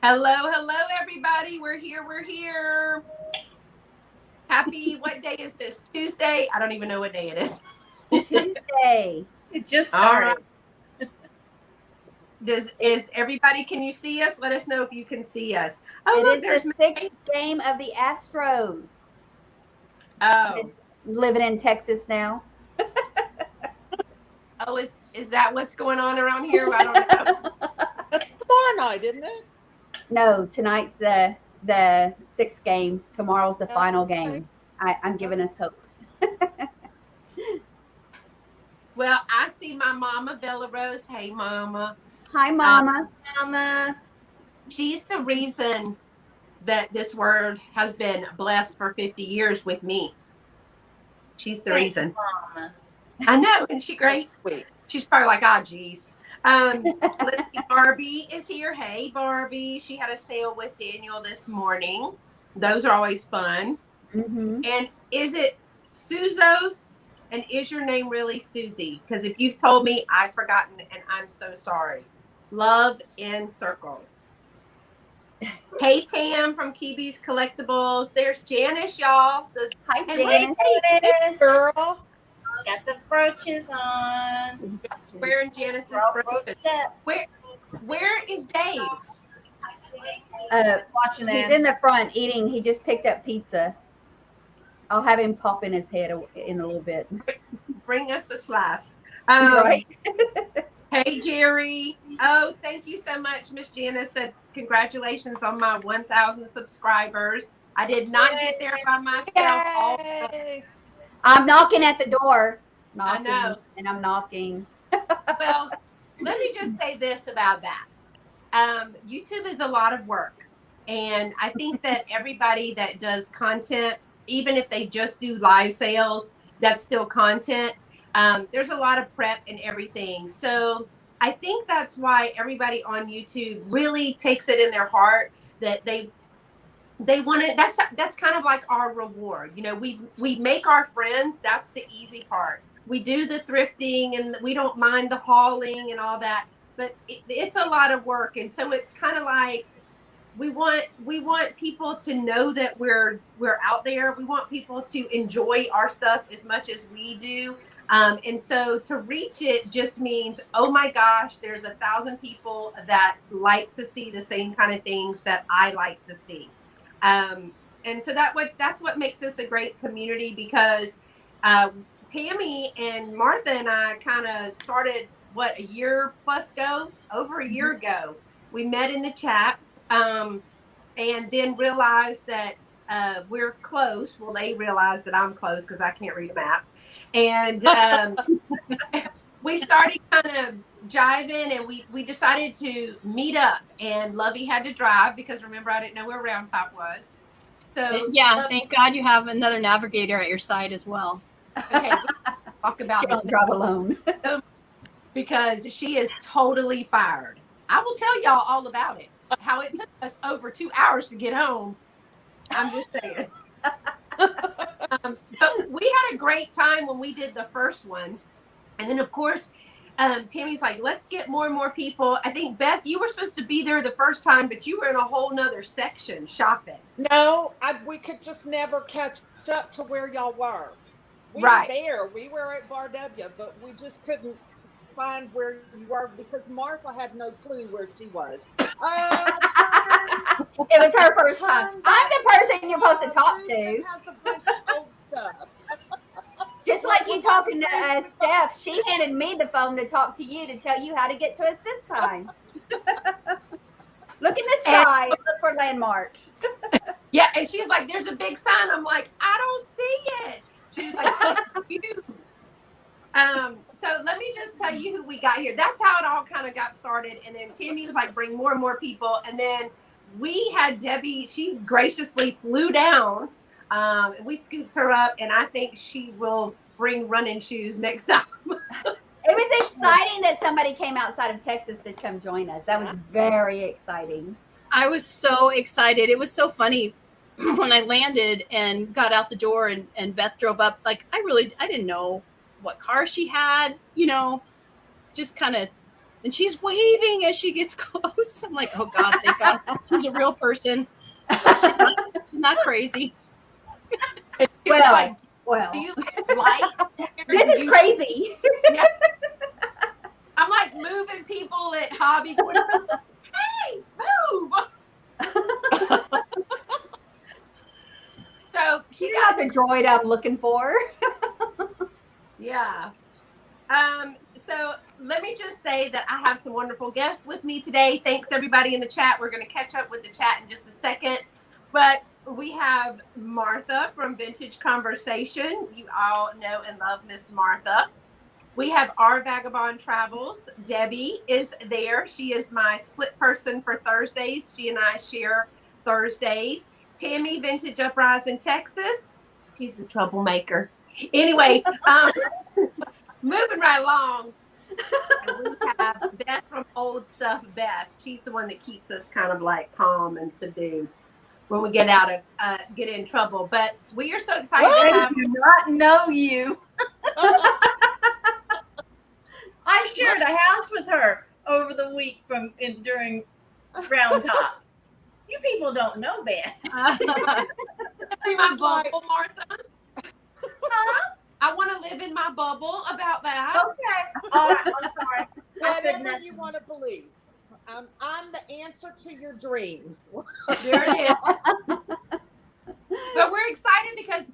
Hello, everybody. We're here. Happy, what day is this? Tuesday? I don't even know what day it is. Tuesday. It just All started. right. Is everybody, can you see us? Let us know if you can see us. Oh, It look, is there's the sixth game of the Astros. Oh. It's living in Texas now. Oh, is that what's going on around here? I don't know. Tomorrow night, isn't it? No, tonight's the sixth game. Tomorrow's the final Okay. game. I'm giving us hope. Well, I see my mama, Bella Rose. Hey, mama. Hi, Mama. Mama. She's the reason that this word has been blessed for 50 years with me. She's the Thanks, reason. Mama. I know. Isn't she great? Wait. She's probably like, oh, geez. Let's see. Barbie is here. Hey, Barbie. She had a sale with Daniel this morning. Those are always fun. Mm-hmm. And is it Suzos? And is your name really Susie? Because if you've told me, I've forgotten, and I'm so sorry. Love in circles. Hey, Pam from Kibi's Collectibles. There's Janice, y'all. Hi, And Janice. Janice. Girl. Got the brooches on. Wearing Janice's brooches. Roached up. Where is Dave? Watching He's that. in the front eating. He just picked up pizza. I'll have him pop in his head in a little bit. Bring us a slice. Right. Hey, Jerry. Oh, thank you so much. Miss Janice said, congratulations on my 1,000 subscribers. I did not get there by myself. Yay. I'm knocking at the door. Knocking, I know. and I'm knocking. Well, let me just say this about that. YouTube is a lot of work. And I think that everybody that does content, even if they just do live sales, that's still content. There's a lot of prep and everything. So I think that's why everybody on YouTube really takes it in their heart that they want it. That's kind of like our reward. You know, we make our friends. That's the easy part. We do the thrifting and we don't mind the hauling and all that, but it's a lot of work. And so it's kind of like we want people to know that we're out there. We want people to enjoy our stuff as much as we do. And so to reach it just means, oh my gosh, there's 1,000 people that like to see the same kind of things that I like to see. And so that's what makes us a great community, because Tammy and Martha and I kind of started a year plus ago, over a year ago. We met in the chats, and then realized that we're close. Well, they realized that I'm close because I can't read a map. And we started kind of jiving, and we decided to meet up. And Lovey had to drive because, remember, I didn't know where Round Top was. So yeah, thank God you have another navigator at your side as well. Okay, we'll talk about She this don't drive alone. because she is totally fired. I will tell y'all all about it. How it took us over 2 hours to get home. I'm just saying. But we had a great time when we did the first one. And then, of course, Tammy's like, let's get more and more people. I think, Beth, you were supposed to be there the first time, but you were in a whole nother section shopping. No, we could just never catch up to where y'all were. We Right. were there. We were at Bar W, but we just couldn't find where you were because Martha had no clue where she was. It was her first time. I'm the person you're supposed to talk to. Has a bunch of old stuff. Just like you talking to Steph, she handed me the phone to talk to you to tell you how to get to us this time. Look in the sky and look for landmarks. Yeah, and she's like, there's a big sign. I'm like, I don't see it. She's like, it's you. So let me just tell you who we got here. That's how it all kind of got started. And then Tammy was like, bring more and more people. And then we had Debbie, she graciously flew down. And we scooped her up, and I think she will bring running shoes next time. It was exciting that somebody came outside of Texas to come join us. That was very exciting. I was so excited. It was so funny when I landed and got out the door and Beth drove up. Like, I didn't know what car she had, just kind of And she's waving as she gets close. I'm like, oh God, thank God. She's a real person. She's not crazy. It's Well, like, well, do you have lights? this is crazy. Yeah. I'm like moving people at Hobby. Going, hey, move. So she You're not got the droid I'm looking for. yeah. So let me just say that I have some wonderful guests with me today. Thanks everybody in the chat. We're going to catch up with the chat in just a second. But we have Martha from Vintage Conversation. You all know and love Miss Martha. We have Our Vagabond Travels. Debbie is there. She is my split person for Thursdays. She and I share Thursdays. Tammy, Vintage Uprising, Texas. She's the troublemaker. Anyway, moving right along. We have Beth from Old Stuff Beth. She's the one that keeps us kind of like calm and subdued when we get in trouble. But we are so excited to I have. do not know you. I shared a house with her over the week during Round Top. You people don't know Beth. He My was like, bubble, Martha. Huh? I want to live in my bubble about that. Okay. All right. I'm sorry. I said whatever nothing. you want to believe. I'm the answer to your dreams. There it is. But we're excited because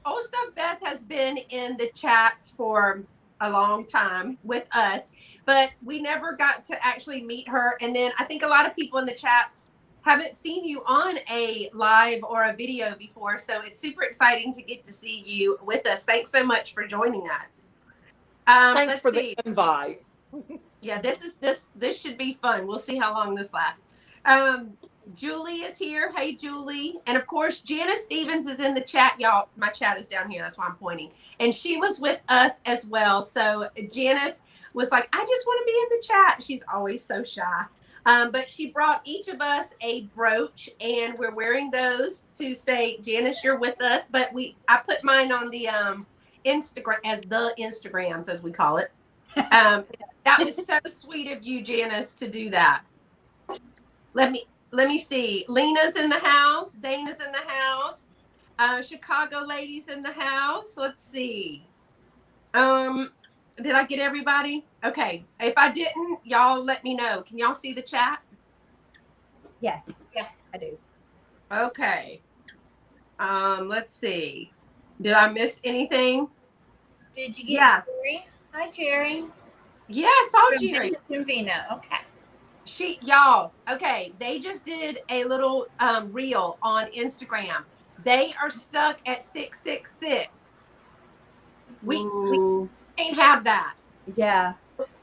Old Stuff Beth has been in the chats for a long time with us, but we never got to actually meet her. And then I think a lot of people in the chats haven't seen you on a live or a video before. So it's super exciting to get to see you with us. Thanks so much for joining us. Thanks for the invite. Yeah, this should be fun. We'll see how long this lasts. Julie is here. Hey, Julie. And of course, Janice Stevens is in the chat, y'all. My chat is down here. That's why I'm pointing. And she was with us as well. So Janice was like, I just want to be in the chat. She's always so shy. But she brought each of us a brooch, and we're wearing those to say, Janice, you're with us. But I put mine on the Instagram as the Instagrams, as we call it. That was so sweet of you, Janice, to do that. Let me see. Lena's in the house. Dana's in the house. Chicago ladies in the house. Let's see. Did I get everybody? Okay. If I didn't, y'all let me know. Can y'all see the chat? Yes. Yeah, I do. Okay. Let's see. Did I miss anything? Did you get Yeah. Jerry? Hi, Jerry. Yeah, I saw From Jerry. Vintage and Vina. Okay. Y'all, okay, they just did a little reel on Instagram. They are stuck at 666. We can't have that. Yeah.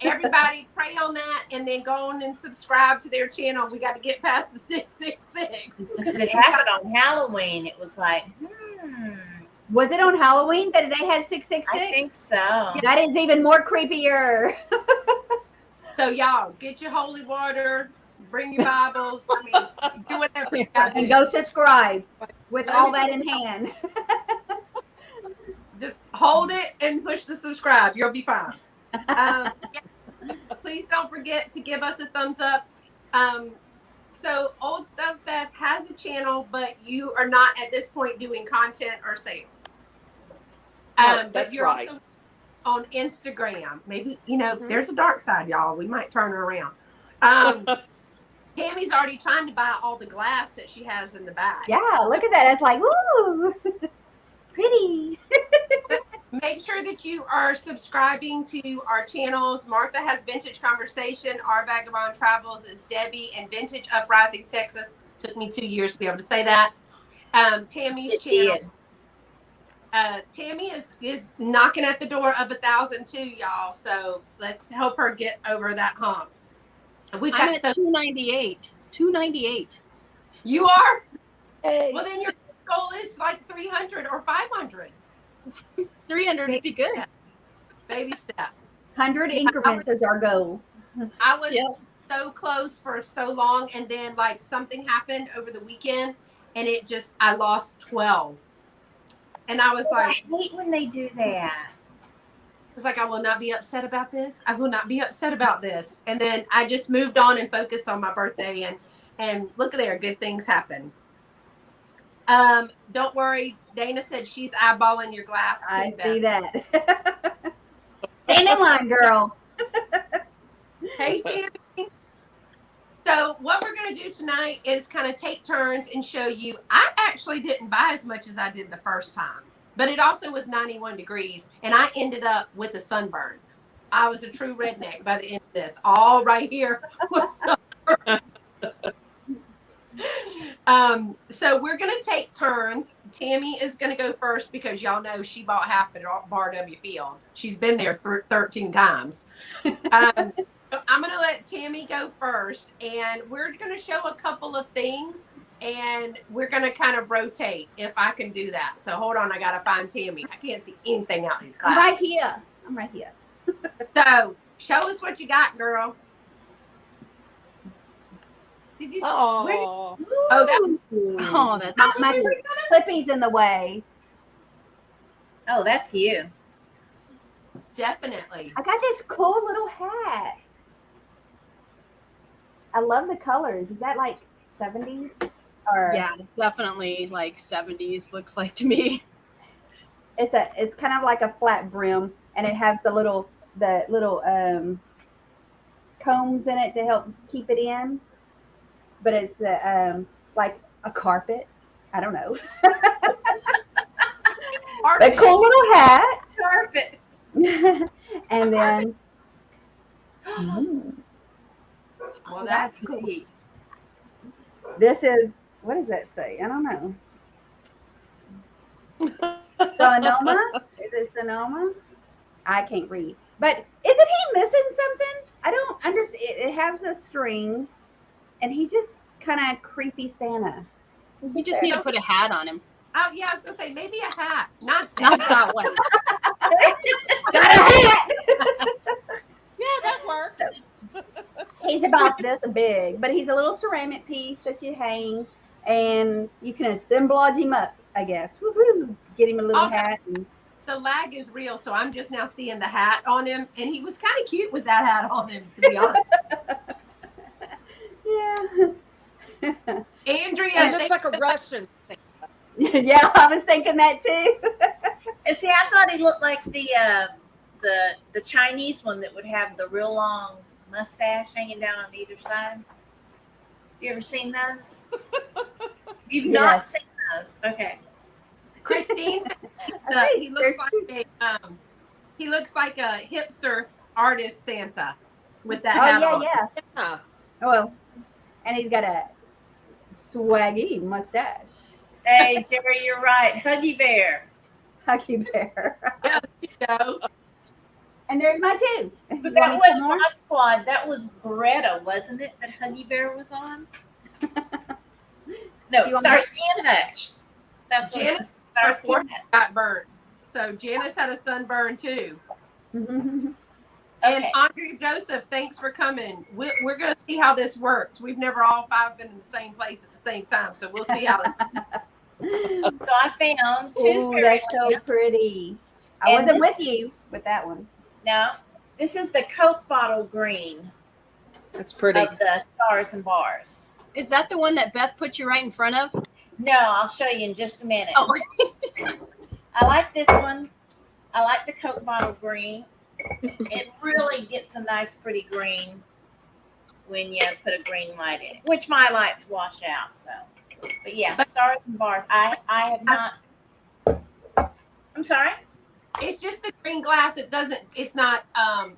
Everybody pray on that and then go on and subscribe to their channel. We got to get past the 666. Because it happened on Halloween. It was like, Was it on Halloween that they had 666? I think so. That is even more creepier. So y'all, get your holy water, bring your Bibles. I mean, do whatever you got to And do. go subscribe with all that in hand. Just hold it and push the subscribe. You'll be fine. Yeah. Please don't forget to give us a thumbs up. So Old Stuff Beth has a channel, but you are not at this point doing content or sales. No, But that's you're right. also on Instagram. Maybe, there's a dark side, y'all. We might turn her around. Tammy's already trying to buy all the glass that she has in the back. Yeah, look at that. It's like, ooh, pretty. Make sure that you are subscribing to our channels. Martha has Vintage Conversation. Our Vagabond Travels is Debbie, and Vintage Uprising Texas. Took me 2 years to be able to say that. Tammy's channel. Tammy is knocking at the door of 1,000 too, y'all. So let's help her get over that hump. We've got I'm at 298. 298. You are? Hey. Well, then your goal is like 300 or 500. 300 would be good. Baby step. 100 increments is our goal. I was so close for so long, and then like something happened over the weekend, and I lost 12. And I was like, I hate when they do that. was like, I will not be upset about this. I will not be upset about this. And then I just moved on and focused on my birthday, and look at there, good things happen. Don't worry. Dana said she's eyeballing your glass too. I see Beth. that. Stand in line, girl. Hey, Sammy. So what we're going to do tonight is kind of take turns and show you. I actually didn't buy as much as I did the first time, but it also was 91 degrees, and I ended up with a sunburn. I was a true redneck by the end of this. All right here was sunburn. So we're going to take turns. Tammy is going to go first because y'all know she bought half at Bar W Field. She's been there 13 times. I'm going to let Tammy go first, and we're going to show a couple of things, and we're going to kind of rotate if I can do that. So hold on, I got to find Tammy. I can't see anything out in these clouds. I'm right here. So show us what you got, girl. Did you? Oh, Oh, that's My Clippy's in the way. Oh, that's you. Definitely. I got this cool little hat. I love the colors. Is that like 70s? Or yeah, definitely like 70s looks like to me. it's kind of like a flat brim, and it has the little combs in it to help keep it in. But it's like a carpet. I don't know. A cool little hat. Carpet. And then Well, that's cool. neat. this is, what does that say? I don't know. Sonoma? Is it Sonoma? I can't read. But isn't he missing something? I don't understand. It has a string, and he's just kind of creepy Santa. You just need to put a hat on him. Oh, yeah, I was going to say maybe a hat. Not Not that one. Got a hat! yeah, that works. He's about this big, but he's a little ceramic piece that you hang, and you can assemblage him up, I guess. Woo-hoo. Get him a little hat. And the lag is real, so I'm just now seeing the hat on him, and he was kind of cute with that hat on him, to be honest. yeah. Andrea, It looks like a Russian. Yeah, I was thinking that too. And see, I thought he looked like the Chinese one that would have the real long mustache hanging down on either side. You ever seen those? You've not Yes. seen those? Okay. Christine said he looks like a hipster artist Santa with that hat on. Yeah. Yeah. Well, and he's got a swaggy mustache. Hey, Jerry, you're right. Huggy Bear. Huggy Bear. Yeah, there you go. And there's my two. But You that want was some more? Mod Squad. That was Beretta, wasn't it? That Huggy Bear was on. No, You want Starsky and Hutch. That's what it was. Starsky Her and Hutch. got burnt. So Janice had a sunburn too. And Okay. Andre Joseph, thanks for coming. We're going to see how this works. We've never all five been in the same place at the same time, so we'll see how it So I found two Ooh, fairy that's so lamps. pretty. I And wasn't this with you with that one. No, this is the Coke bottle green That's pretty. of the Stars and Bars. Is that the one that Beth put you right in front of? No, I'll show you in just a minute. Oh. I like this one. I like the Coke bottle green. It really gets a nice, pretty green when you put a green light in it, which my lights wash out. So, but yeah, Stars and Bars. I have not. I'm sorry. It's just the green glass. It's not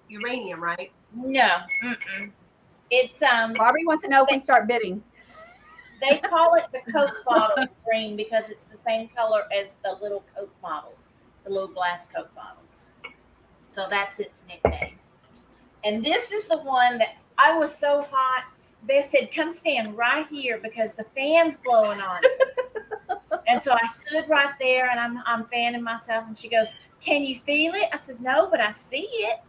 uranium, right? No. Mm-mm. It's Barbie wants to know if we start bidding. They call it the Coke bottle green because it's the same color as the little Coke bottles, the little glass Coke bottles. So that's its nickname. And this is the one that I was so hot. Beth said, come stand right here because the fan's blowing on you. And so I stood right there and I'm fanning myself. And she goes, can you feel it? I said, no, but I see it.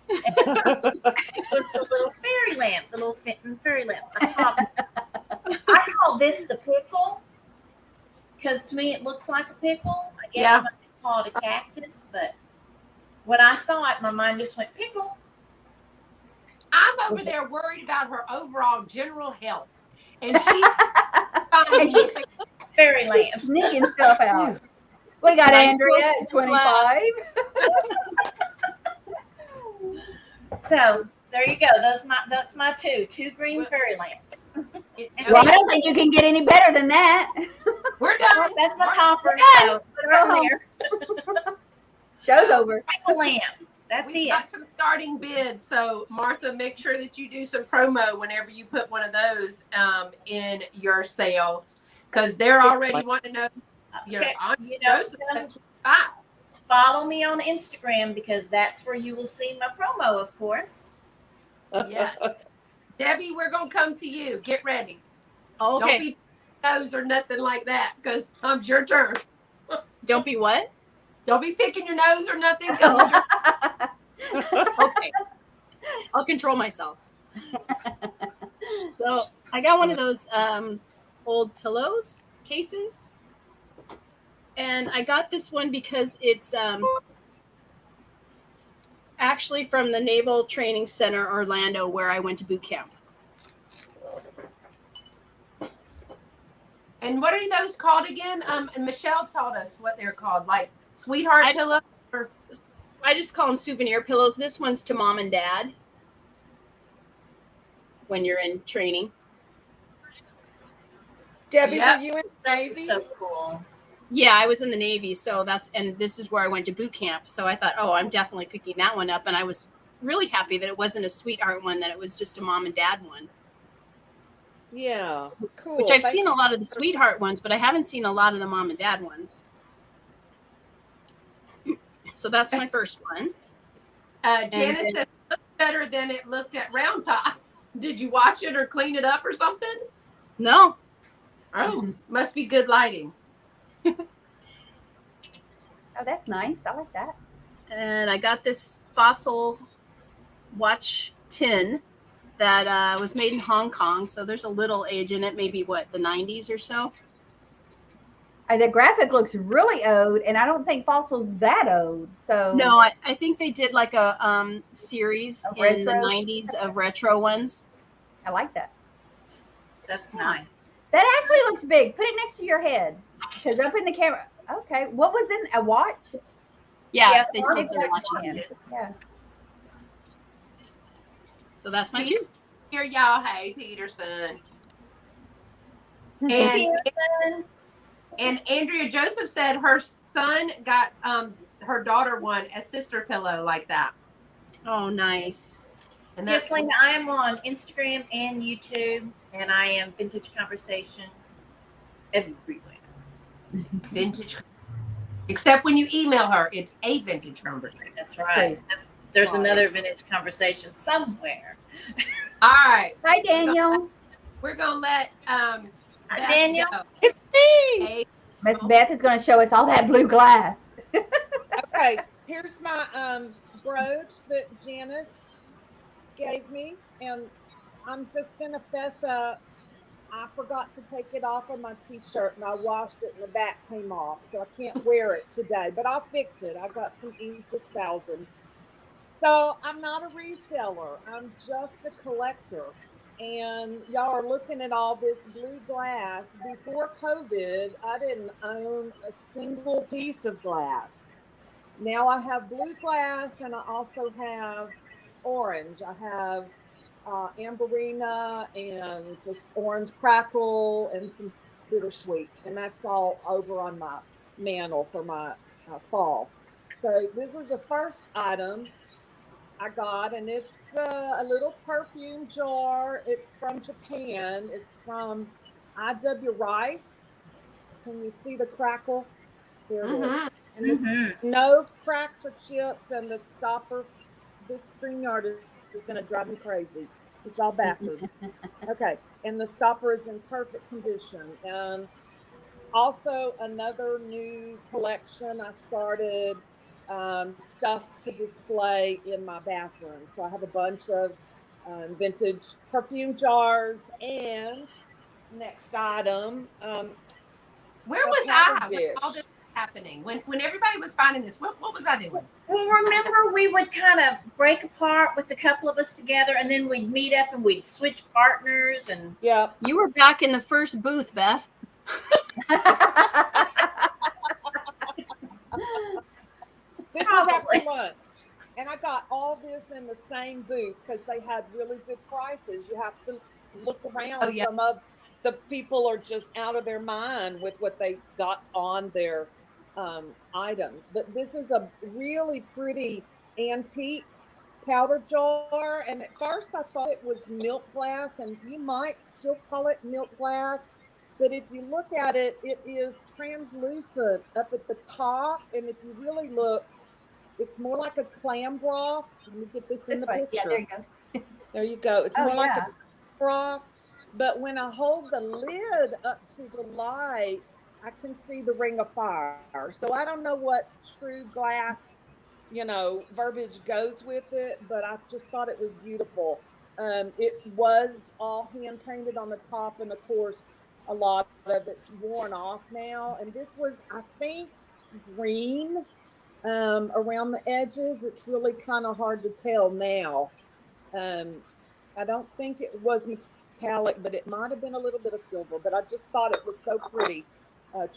It was the little fairy lamp, the little fairy lamp. I call this the pickle because to me it looks like a pickle. I guess Yeah. I might call it a cactus, but When I saw it, my mind just went pickle. I'm over there worried about her overall general health. And she's And she's Fairy lamp. sneaking stuff out. We got Nice Andrea girl, at 25. So there you go. That's my two green fairy lamps. Well, I don't think you can get any better than that. We're done. That's my topper. So put it on there. Show's over. Pickle lamp. That's We've it. got some starting bids. So Martha, make sure that you do some promo whenever you put one of those in your sales, because they're already wanting to know. Okay, You know, follow me on Instagram because that's where you will see my promo, of course. yes. Debbie, we're gonna come to you. Get ready. Oh, Don't okay. be nose or nothing like that, because it's your turn. Don't be what? Don't be picking your nose or nothing, because it's your Okay. I'll control myself. So I got one of those old pillows cases. And I got this one because it's actually from the Naval Training Center, Orlando, where I went to boot camp. And what are those called again? And Michelle taught us what they're called, like sweetheart pillow. I just call them souvenir pillows. This one's to mom and dad when you're in training. Debbie, Yep. were you in the Navy? So cool. Yeah, I was in the Navy, so this is where I went to boot camp. So I thought, oh, I'm definitely picking that one up. And I was really happy that it wasn't a sweetheart one, that it was just a mom and dad one. Yeah, cool. Which I've seen a lot of the sweetheart ones, but I haven't seen a lot of the mom and dad ones. So that's my first one. Janice said it looked better than it looked at Round Top. Did you watch it or clean it up or something? No. Oh, must be good lighting. Oh, that's nice. I like that. And I got this fossil watch tin that was made in Hong Kong. So there's a little age in it, maybe the 90s or so. The graphic looks really old, and I don't think Fossil's that old. So No, I think they did like a series Of in the retro? 90s of retro ones. I like that. That's nice. That actually looks big. Put it next to your head, because up in the camera. Okay, what was in a watch? Yeah, they Fossil said they're watch watching it. watches. Yeah. So that's my two. Here, y'all. Hey, Peterson. And Peterson. And Andrea Joseph said her son got her daughter one a sister pillow like that. Oh, nice. And Yes, Lena, I am on Instagram and YouTube, and I am Vintage Conversation everywhere. vintage. Except when you email her, it's a vintage conversation. That's right. There's Right. another Vintage Conversation somewhere. All right, Hi, Daniel. we're gonna let Beth Daniel? go. Hey, Miss Beth is going to show us all that blue glass. Okay, here's my brooch that Janice gave me, and I'm just gonna fess up. I forgot to take it off of my t-shirt, and I washed it, and the back came off, so I can't wear it today. But I'll fix it. I got some E6000. So I'm not a reseller. I'm just a collector. And y'all are looking at all this blue glass. Before COVID, I didn't own a single piece of glass. Now I have blue glass, and I also have orange. I have amberina and just orange crackle and some bittersweet. And that's all over on my mantle for my fall. So this is the first item I got, and it's a little perfume jar. It's from Japan. It's from IW Rice. Can you see the crackle? There it is. And it's no cracks or chips, and the stopper, this StreamYard is going to drive me crazy. It's all backwards. Okay, and the stopper is in perfect condition. And also another new collection I started, stuff to display in my bathroom. So I have a bunch of vintage perfume jars, and next item. where a was powder I? dish. All this happening? When everybody was finding this, what was I doing? Well, remember we would kind of break apart with a couple of us together, and then we'd meet up and we'd switch partners. And Yeah. You were back in the first booth, Beth. This was after lunch. And I got all this in the same booth because they had really good prices. You have to look around. Oh, yeah. Some of the people are just out of their mind with what they've got on their items. But this is a really pretty antique powder jar. And at first I thought it was milk glass, and you might still call it milk glass. But if you look at it, it is translucent up at the top. And if you really look, it's more like a clam broth. Let me get this in the picture. Yeah, there you go. There you go. It's Oh, more like yeah. a broth. But when I hold the lid up to the light, I can see the ring of fire. So I don't know what true glass, verbiage goes with it, but I just thought it was beautiful. It was all hand painted on the top, and of course, a lot of it's worn off now. And this was, I think, green around the edges. It's really kind of hard to tell now. I don't think it was metallic, but it might have been a little bit of silver. But I just thought it was so pretty.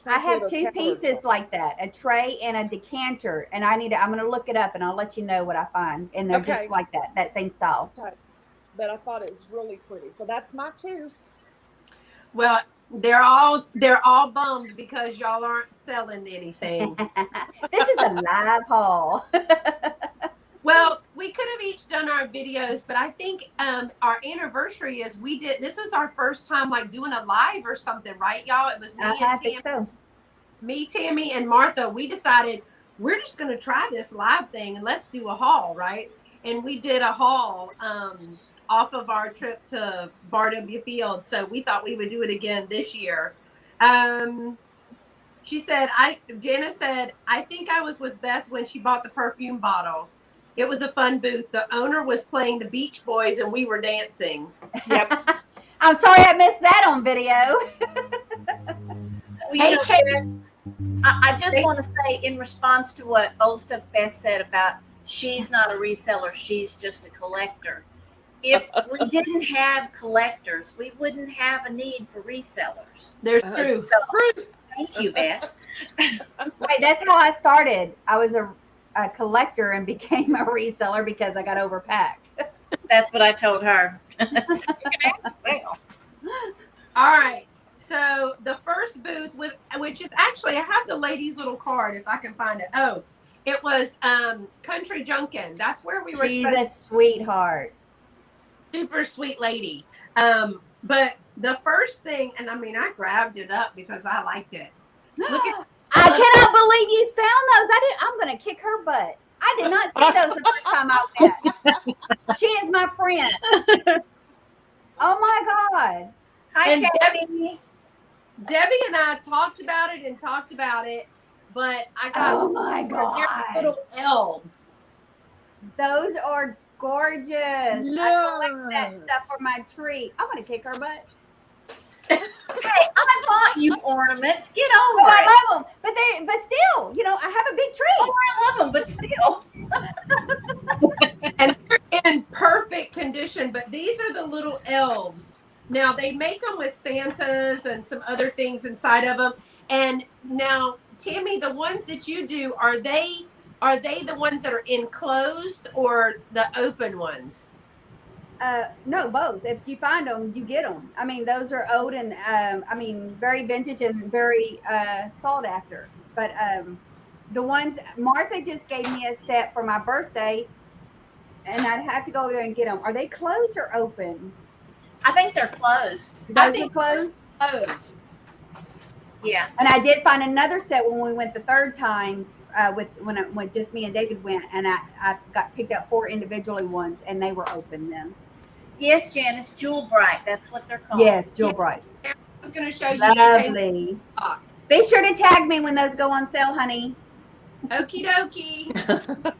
I have two pieces like that, a tray and a decanter, and I'm going to look it up and I'll let you know what I find. And they're Okay. just like that same style. Okay. But I thought it was really pretty. So that's my two. Well, they're all bummed because y'all aren't selling anything. This is a live haul. Well, we could have each done our videos, but I think our anniversary is this is our first time like doing a live or something, right, y'all? It was me I and think Tammy. so. Me, Tammy, and Martha. We decided we're just going to try this live thing and let's do a haul, right? And we did a haul off of our trip to Bar W Field. So we thought we would do it again this year. Janice said, I think I was with Beth when she bought the perfume bottle. It was a fun booth. The owner was playing the Beach Boys and we were dancing. Yep. I'm sorry I missed that on video. Well, Hey, Kate. I just want to say, in response to what Old Stuff Beth said about she's not a reseller, she's just a collector. If we didn't have collectors, we wouldn't have a need for resellers. There's true. So, thank you, Beth. Wait, that's how I started. I was a collector and became a reseller because I got overpacked. That's what I told her. You can have to sell. All right. So the first booth which is actually, I have the lady's little card if I can find it. Oh, it was Country Junkin'. That's where we were. She's a sweetheart. Super sweet lady. But the first thing, and I mean, I grabbed it up because I liked it. Look at. I cannot believe you found those. I'm going to kick her butt. I did not see those the first time I went. She is my friend. Oh my God. Hi, And Katie. Debbie and I talked about it, but I got. Oh my God. They're little elves. Those are gorgeous. I collect that stuff for my tree. I'm going to kick her butt. Hey, I bought you ornaments. Get Oh, over it. I love them. But still, I have a big tree. Oh, I love them, but still. And they're in perfect condition, but these are the little elves. Now they make them with Santas and some other things inside of them. And now, Tammy, the ones that you do, are they the ones that are enclosed or the open ones? No, both. If you find them, you get them. I mean, those are old and very vintage and very sought after. But the ones Martha just gave me a set for my birthday, and I'd have to go there and get them. Are they closed or open? I think they're closed. Those are closed. Oh, Yeah. And I did find another set when we went the third time. When just me and David went, and I picked up 4 individually ones, and they were open then. Yes, Janice, Jewel Bright. That's what they're called. Yes, Jewel Bright. I was going to show you. Lovely. Be sure to tag me when those go on sale, honey. Okie dokie.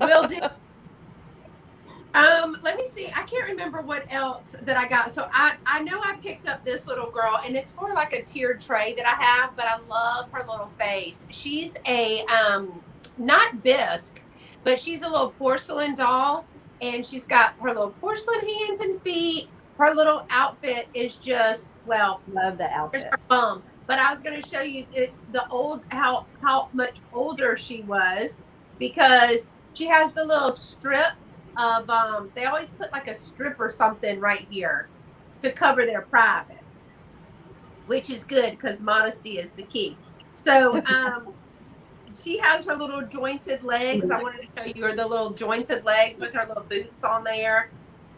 Will do. Let me see. I can't remember what else that I got. So I know I picked up this little girl, and it's for like a tiered tray that I have, but I love her little face. She's a not bisque, but she's a little porcelain doll, and she's got her little porcelain hands and feet. Her little outfit is just, well, Love the there's outfit. her bum. But I was going to show you the old how much older she was, because she has the little strip of they always put like a strip or something right here to cover their privates, which is good because modesty is the key. So she has her little jointed legs. I wanted to show you her the little jointed legs with her little boots on there.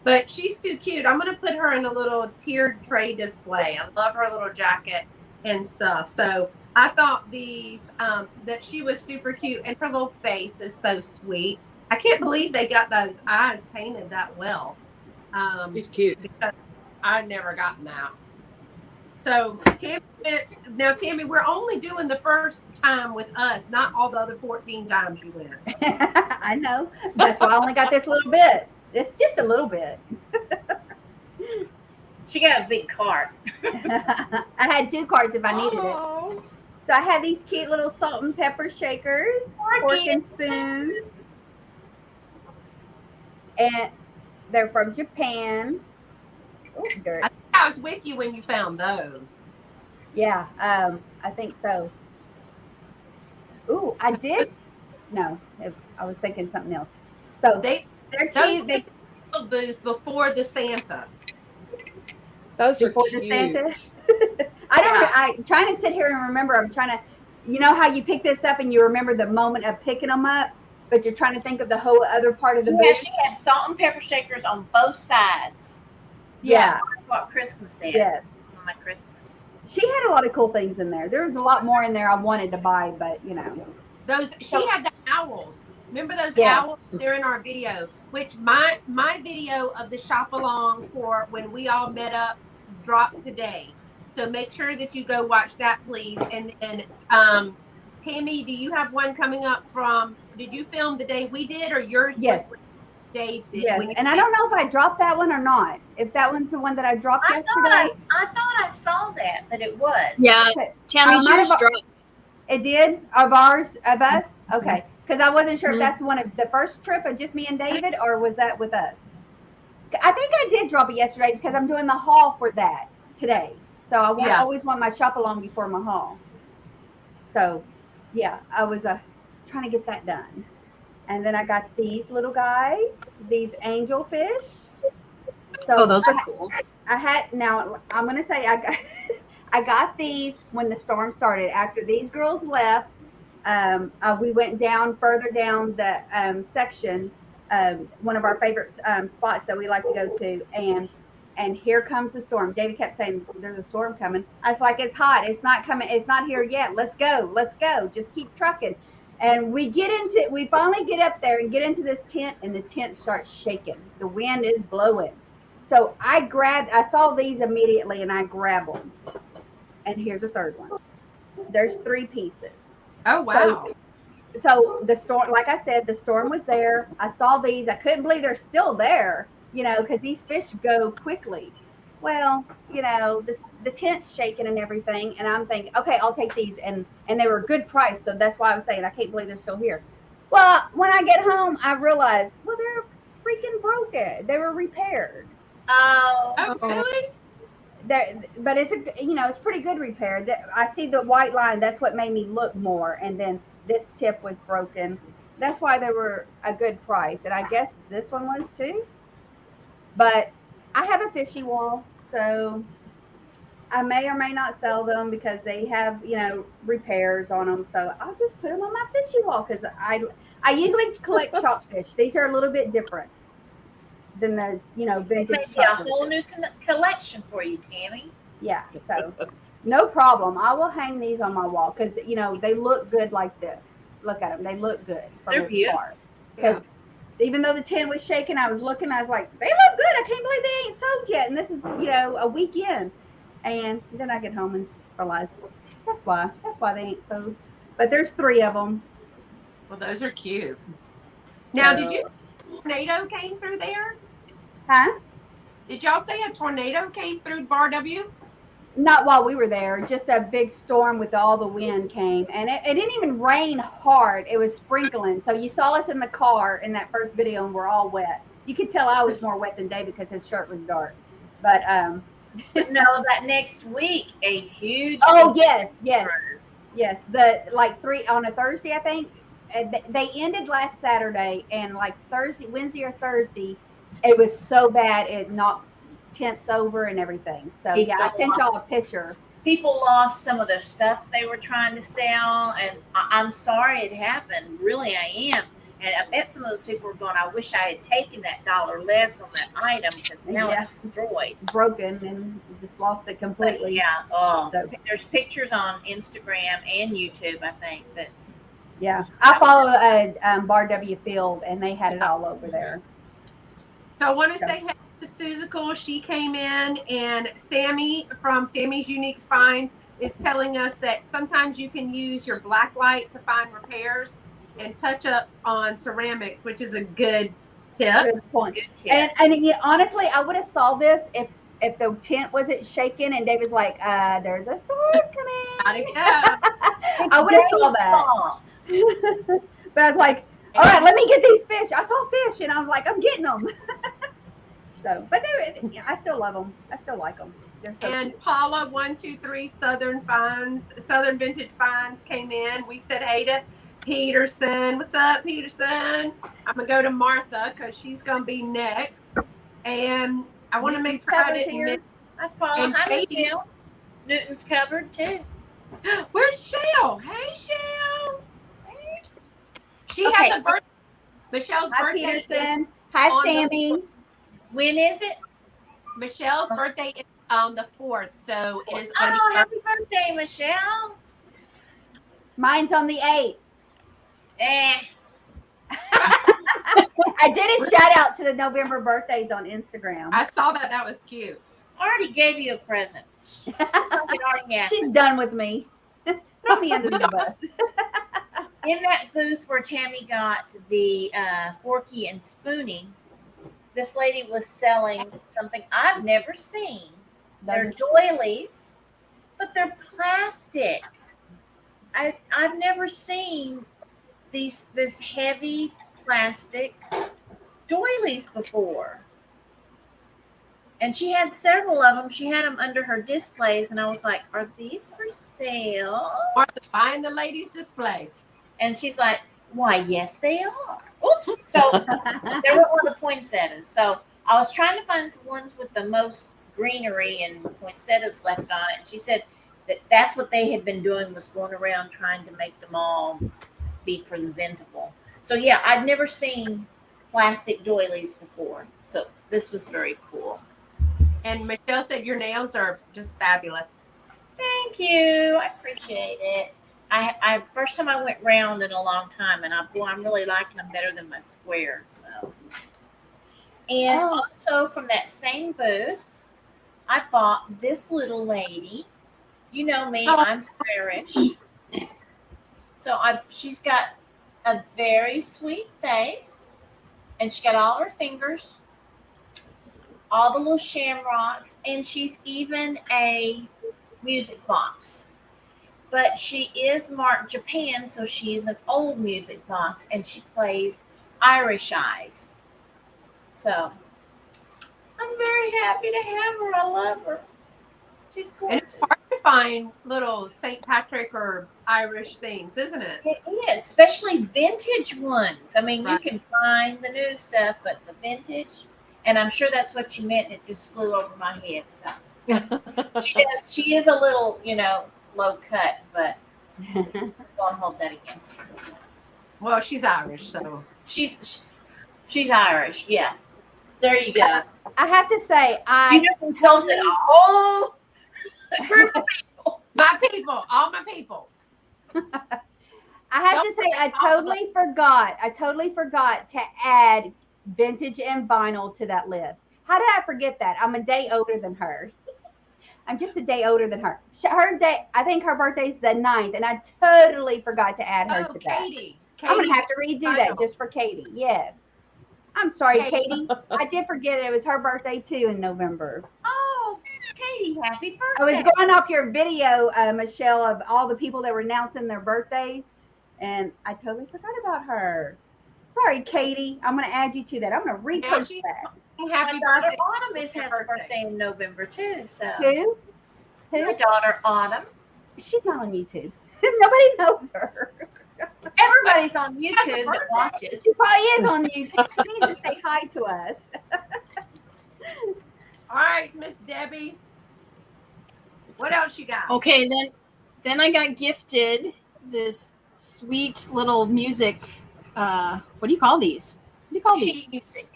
But she's too cute. I'm going to put her in a little tiered tray display. I love her little jacket and stuff. So I thought these, that she was super cute, and her little face is so sweet. I can't believe they got those eyes painted that well. She's cute. Because I've never gotten that. So Tammy, we're only doing the first time with us, not all the other 14 times you went. I know. That's why I only got this little bit. It's just a little bit. She got a big cart. I had 2 cards if I needed it. Oh, So I have these cute little salt and pepper shakers, fork and spoon. And they're from Japan. Oh, dirt. I was with you when you found those. Yeah, I think so. Ooh, I did. No, I was thinking something else. So they're Those cute. They were the booth before the Santa. Those are before the cute. Santa. I'm trying to sit here and remember. I'm trying to, you know how you pick this up and you remember the moment of picking them up, but you're trying to think of the whole other part of the Yeah, booth. she had salt and pepper shakers on both sides. Yeah. That's what Christmas is. Yes. My Christmas. She had a lot of cool things in there. There was a lot more in there I wanted to buy, but you know. She had the owls. Remember those Yeah. owls? They're in our video. Which my video of the shop along for when we all met up dropped today. So make sure that you go watch that, please. And Tammy, do you have one coming up from? Did you film the day we did, or yours? Yes. Was Dave did? Yes, and I don't know if I dropped that one or not. If that one's the one that I dropped I yesterday. thought I saw that it was. Yeah, Tammy's might yours have- dropped. It did? Of us? Okay. Because I wasn't sure if that's one of the first trip of just me and David, or was that with us? I think I did drop it yesterday because I'm doing the haul for that today. So I always want my shop along before my haul. So, yeah, I was trying to get that done. And then I got these little guys, these angelfish. So Those are cool. Now I'm going to say I got these when the storm started. After these girls left, we went further down the section, one of our favorite spots that we like to go to, and here comes the storm. David kept saying, "There's a storm coming." I was like, "It's hot. It's not coming. It's not here yet. Let's go. Let's go. Just keep trucking." And we finally get up there and get into this tent, and the tent starts shaking. The wind is blowing. So I saw these immediately, and I grabbed them. And here's a third one. There's 3 pieces. Oh wow! So the storm, like I said, the storm was there. I saw these. I couldn't believe they're still there, because these fish go quickly. Well, the tent's shaking and everything, and I'm thinking, okay, I'll take these, and they were a good price, so that's why I was saying I can't believe they're still here. Well, when I get home, I realized, well, they're freaking broken. They were repaired. Oh, Really? But it's pretty good repair. I see the white line. That's what made me look more. And then this tip was broken. That's why they were a good price. And I guess this one was too. But I have a fishy wall, so I may or may not sell them because they have, repairs on them. So I'll just put them on my fishy wall because I usually collect chalkfish. These are a little bit different than the, vintage maybe a chalkfish. whole new collection for you, Tammy. Yeah, so no problem. I will hang these on my wall because, they look good like this. Look at them. They look good. They're beautiful. Because even though the tin was shaking, I was looking, I was like, they look good. I can't believe they ain't sold yet. And this is, a weekend. And then I get home and realize that's why they ain't sold. But there's 3 of them. Well, those are cute. Now, did you tornado came through there? Huh? Did y'all say a tornado came through Bar W? Not while we were there. Just a big storm with all the wind came, and it didn't even rain hard. It was sprinkling. So you saw us in the car in that first video, and we're all wet. You could tell I was more wet than David because his shirt was dark. But But no, that next week, a huge. oh yes. The like three on a Thursday, I think. They ended last Saturday, and like Wednesday or Thursday, it was so bad it knocked tents over and everything. So yeah, I sent y'all a picture. People lost some of their stuff they were trying to sell, and I'm sorry it happened. Really, I am. And I bet some of those people were going, I wish I had taken that $1 less on that item because now it's destroyed. Broken and just lost it completely. But yeah. Oh, So, there's pictures on Instagram and YouTube, I think. That's. yeah. I follow Bar W Field, and they had it all over there. So I want to say hey to Suzical. She came in, and Sammy from Sammy's Unique Finds is telling us that sometimes you can use your black light to find repairs and touch up on ceramics, which is a good tip. Good point. Good tip. And yeah, honestly, I would have saw this if the tent wasn't shaking and David's like, there's a storm coming. Gotta go. I would have saw that. But I was like, all right, let me get these fish. I saw fish, and I was like, I'm getting them. So, but I still love them. I still like them. They're so And cute. Paula 123 Southern Vintage Finds came in. We said hey to Peterson. What's up, Peterson? I'm gonna go to Martha because she's gonna be next. And I want to make sure I didn't miss. Hi, Paula. And Hi, Katie. Michelle. Newton's covered too. Where's Shell? Hey, Shell. She Okay. has a birthday. Michelle's Hi, birthday. Peterson. Hi, on the Sammy. When is it? Michelle's birthday is on the 4th, so it is going to Oh, be. happy birthday, Michelle. Mine's on the 8th. Eh. I did a shout out to the November birthdays on Instagram. I saw that. That was cute. I already gave you a present. She's done with me. Throw me under the bus. In that booth where Tammy got the forky and spoony, this lady was selling something I've never seen. They're doilies, but they're plastic. I've never seen this heavy plastic doilies before. And she had several of them. She had them under her displays, and I was like, "Are these for sale?" Martha, find the ladies' display. And she's like, "Why, yes, they are." Oops. So they were one of the poinsettias. So I was trying to find some ones with the most greenery and poinsettias left on it. And she said that's what they had been doing, was going around trying to make them all be presentable. So yeah, I'd never seen plastic doilies before. So this was very cool. And Michelle said your nails are just fabulous. Thank you. I appreciate it. I first time I went round in a long time, and I'm really liking them better than my square. So, and also from that same booth, I bought this little lady. You know me, I'm Irish. So she's got a very sweet face, and she got all her fingers, all the little shamrocks, and she's even a music box. But she is marked Japan, so she's an old music box, and she plays Irish Eyes. So I'm very happy to have her. I love her. She's gorgeous. And it's hard to find little St. Patrick or Irish things, isn't it? It is, especially vintage ones. I mean, Right. You can find the new stuff, but the vintage, and I'm sure that's what you meant, and it just flew over my head. So she is a little, low cut, but don't hold that against her. Well, she's Irish, so. She's Irish. Yeah. There you go. I have to say, You just insulted a whole group of people. My people, all my people. I have to say, I totally forgot to add vintage and vinyl to that list. How did I forget that? I'm a day older than her. I'm just a day older than her. I think her birthday's the 9th, and I totally forgot to add her to that. Katie. I'm going to have to redo that just for Katie. Yes. I'm sorry, Katie. Katie. I did forget it was her birthday too in November. Oh, Katie, happy I was birthday. going off your video, Michelle, of all the people that were announcing their birthdays, and I totally forgot about her. Sorry, Katie. I'm going to add you to that. I'm going to Now repost she's that. happy My daughter birthday. Autumn has a birthday in November too. So Who? my daughter Autumn. She's not on YouTube. Nobody knows her. Everybody's on YouTube that watches. She probably is on YouTube. She needs to say hi to us. All right, Miss Debbie. What else you got? Okay, then I got gifted this sweet little music. What do you call these? What do you call these? Sheet music.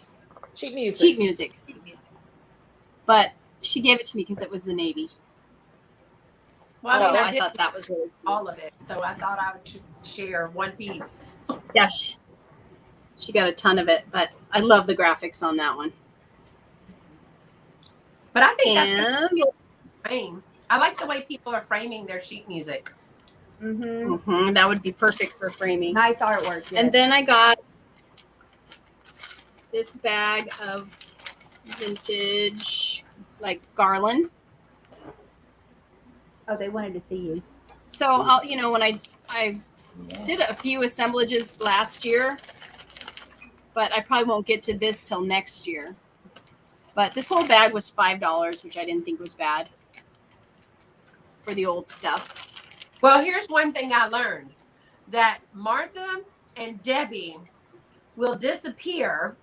Sheet music. Sheet music. Sheet music. But she gave it to me because it was the Navy. Well, So I mean, I I did thought that was really cool. all of it, so I thought I would share one piece. Yeah, she got a ton of it, but I love the graphics on that one. But I think that's And gonna frame. I like the way people are framing their sheet music. Mm-hmm. that would be perfect for framing. Nice artwork. Yes. And then I got this bag of vintage, like garland. Oh, they wanted to see you. So I'll, when I did a few assemblages last year, but I probably won't get to this till next year. But this whole bag was $5, which I didn't think was bad for the old stuff. Well, here's one thing I learned, that Martha and Debbie will disappear,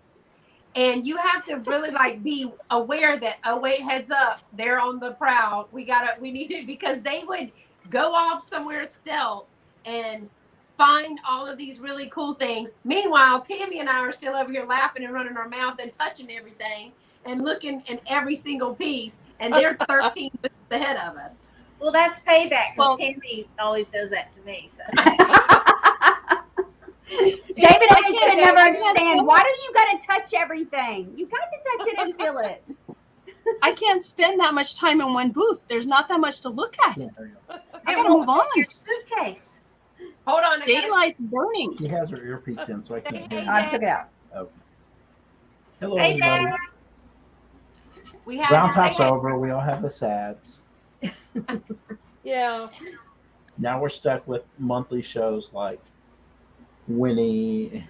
and you have to really be aware that, oh wait, heads up, they're on the prowl. We need it, because they would go off somewhere stealth and find all of these really cool things. Meanwhile, Tammy and I are still over here laughing and running our mouth and touching everything and looking in every single piece, and they're 13 boots ahead of us. Well, that's payback because Well- Tammy always does that to me. So David, I can't can say never I can't understand. say- Why do you got to touch everything? You got to touch it and feel it. I can't spend that much time in one booth. There's not that much to look at. Yeah, there you go. I gotta move on. Your suitcase. Hold on. Daylight's burning. She has her earpiece in, so I can't hear you. I took it out. Okay. Hello, Hey, everybody. Dad. We have Round to say Top's over. We all have the sads. Yeah. Now we're stuck with monthly shows like Winnie.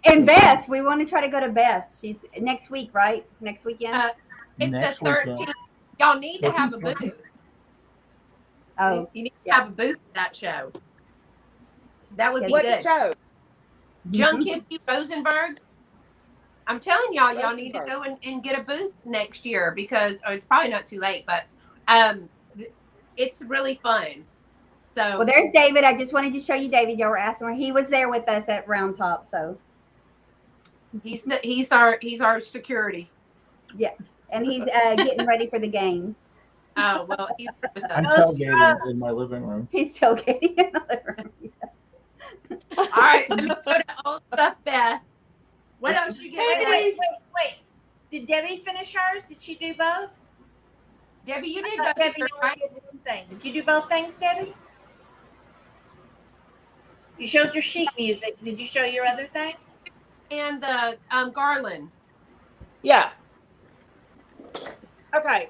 And Beth's, we want to try to go to Beth's. She's next week, right? Next weekend? It's Next the 13th. weekend. Y'all need to have a booth. Oh, You need to yeah. have a booth at that show. That would be What good. show? John Kippy, Rosenberg. I'm telling y'all need to Rosenberg. go and get a booth next year, because it's probably not too late, but it's really fun. So Well, there's David. I just wanted to show you David. Y'all were asking where he was there with us at Round Top. So, he's our security. and he's getting ready for the game. Oh well, he's with I'm us. tailgating in my living room. He's still getting in the living room. Yes. All right, let me go to old stuff, Beth. What else you get? Wait. Did Debbie finish hers? Did she do both? Debbie, you I did thought both, Debbie only right? did one thing. Did you do both things, Debbie? You showed your sheet music. Did you show your other thing? And the garland. Yeah. Okay.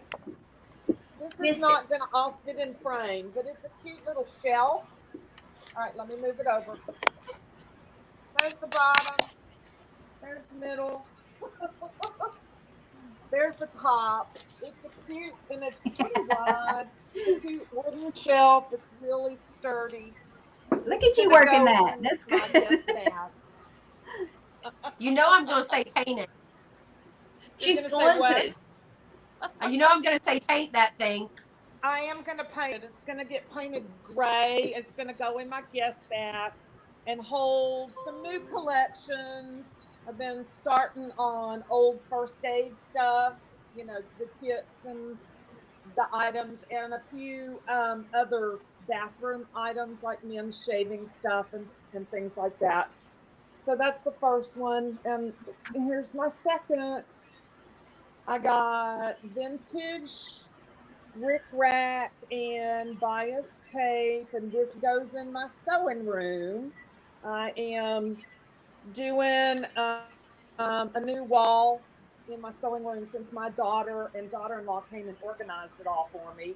This is Missed not going to all fit in frame, but it's a cute little shelf. All right, let me move it over. There's the bottom. There's the middle. There's the top. It's a cute, and it's pretty wide. It's a cute wooden shelf. It's really sturdy. Look at you working that. That's My desk good. mat. You know I'm going to say paint it. She's You're gonna say going what? to. You know I'm going to say paint that thing. I am going to paint it. It's going to get painted gray. It's going to go in my guest bath and hold some new collections. I've been starting on old first aid stuff, the kits and the items, and a few other bathroom items like men's shaving stuff and things like that. So that's the first one. And here's my second. I got vintage rickrack and bias tape, and this goes in my sewing room. I am doing a new wall in my sewing room since my daughter and daughter-in-law came and organized it all for me.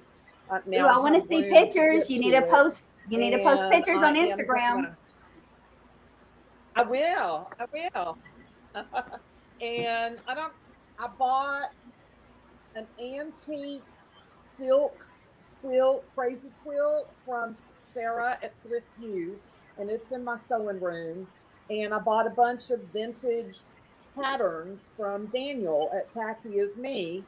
Ooh, I want to see pictures. You need to post. You need to post pictures on Instagram. I will. And I bought an antique silk quilt, crazy quilt from Sarah at Thrift View, and it's in my sewing room. And I bought a bunch of vintage patterns from Daniel at Tacky As Me,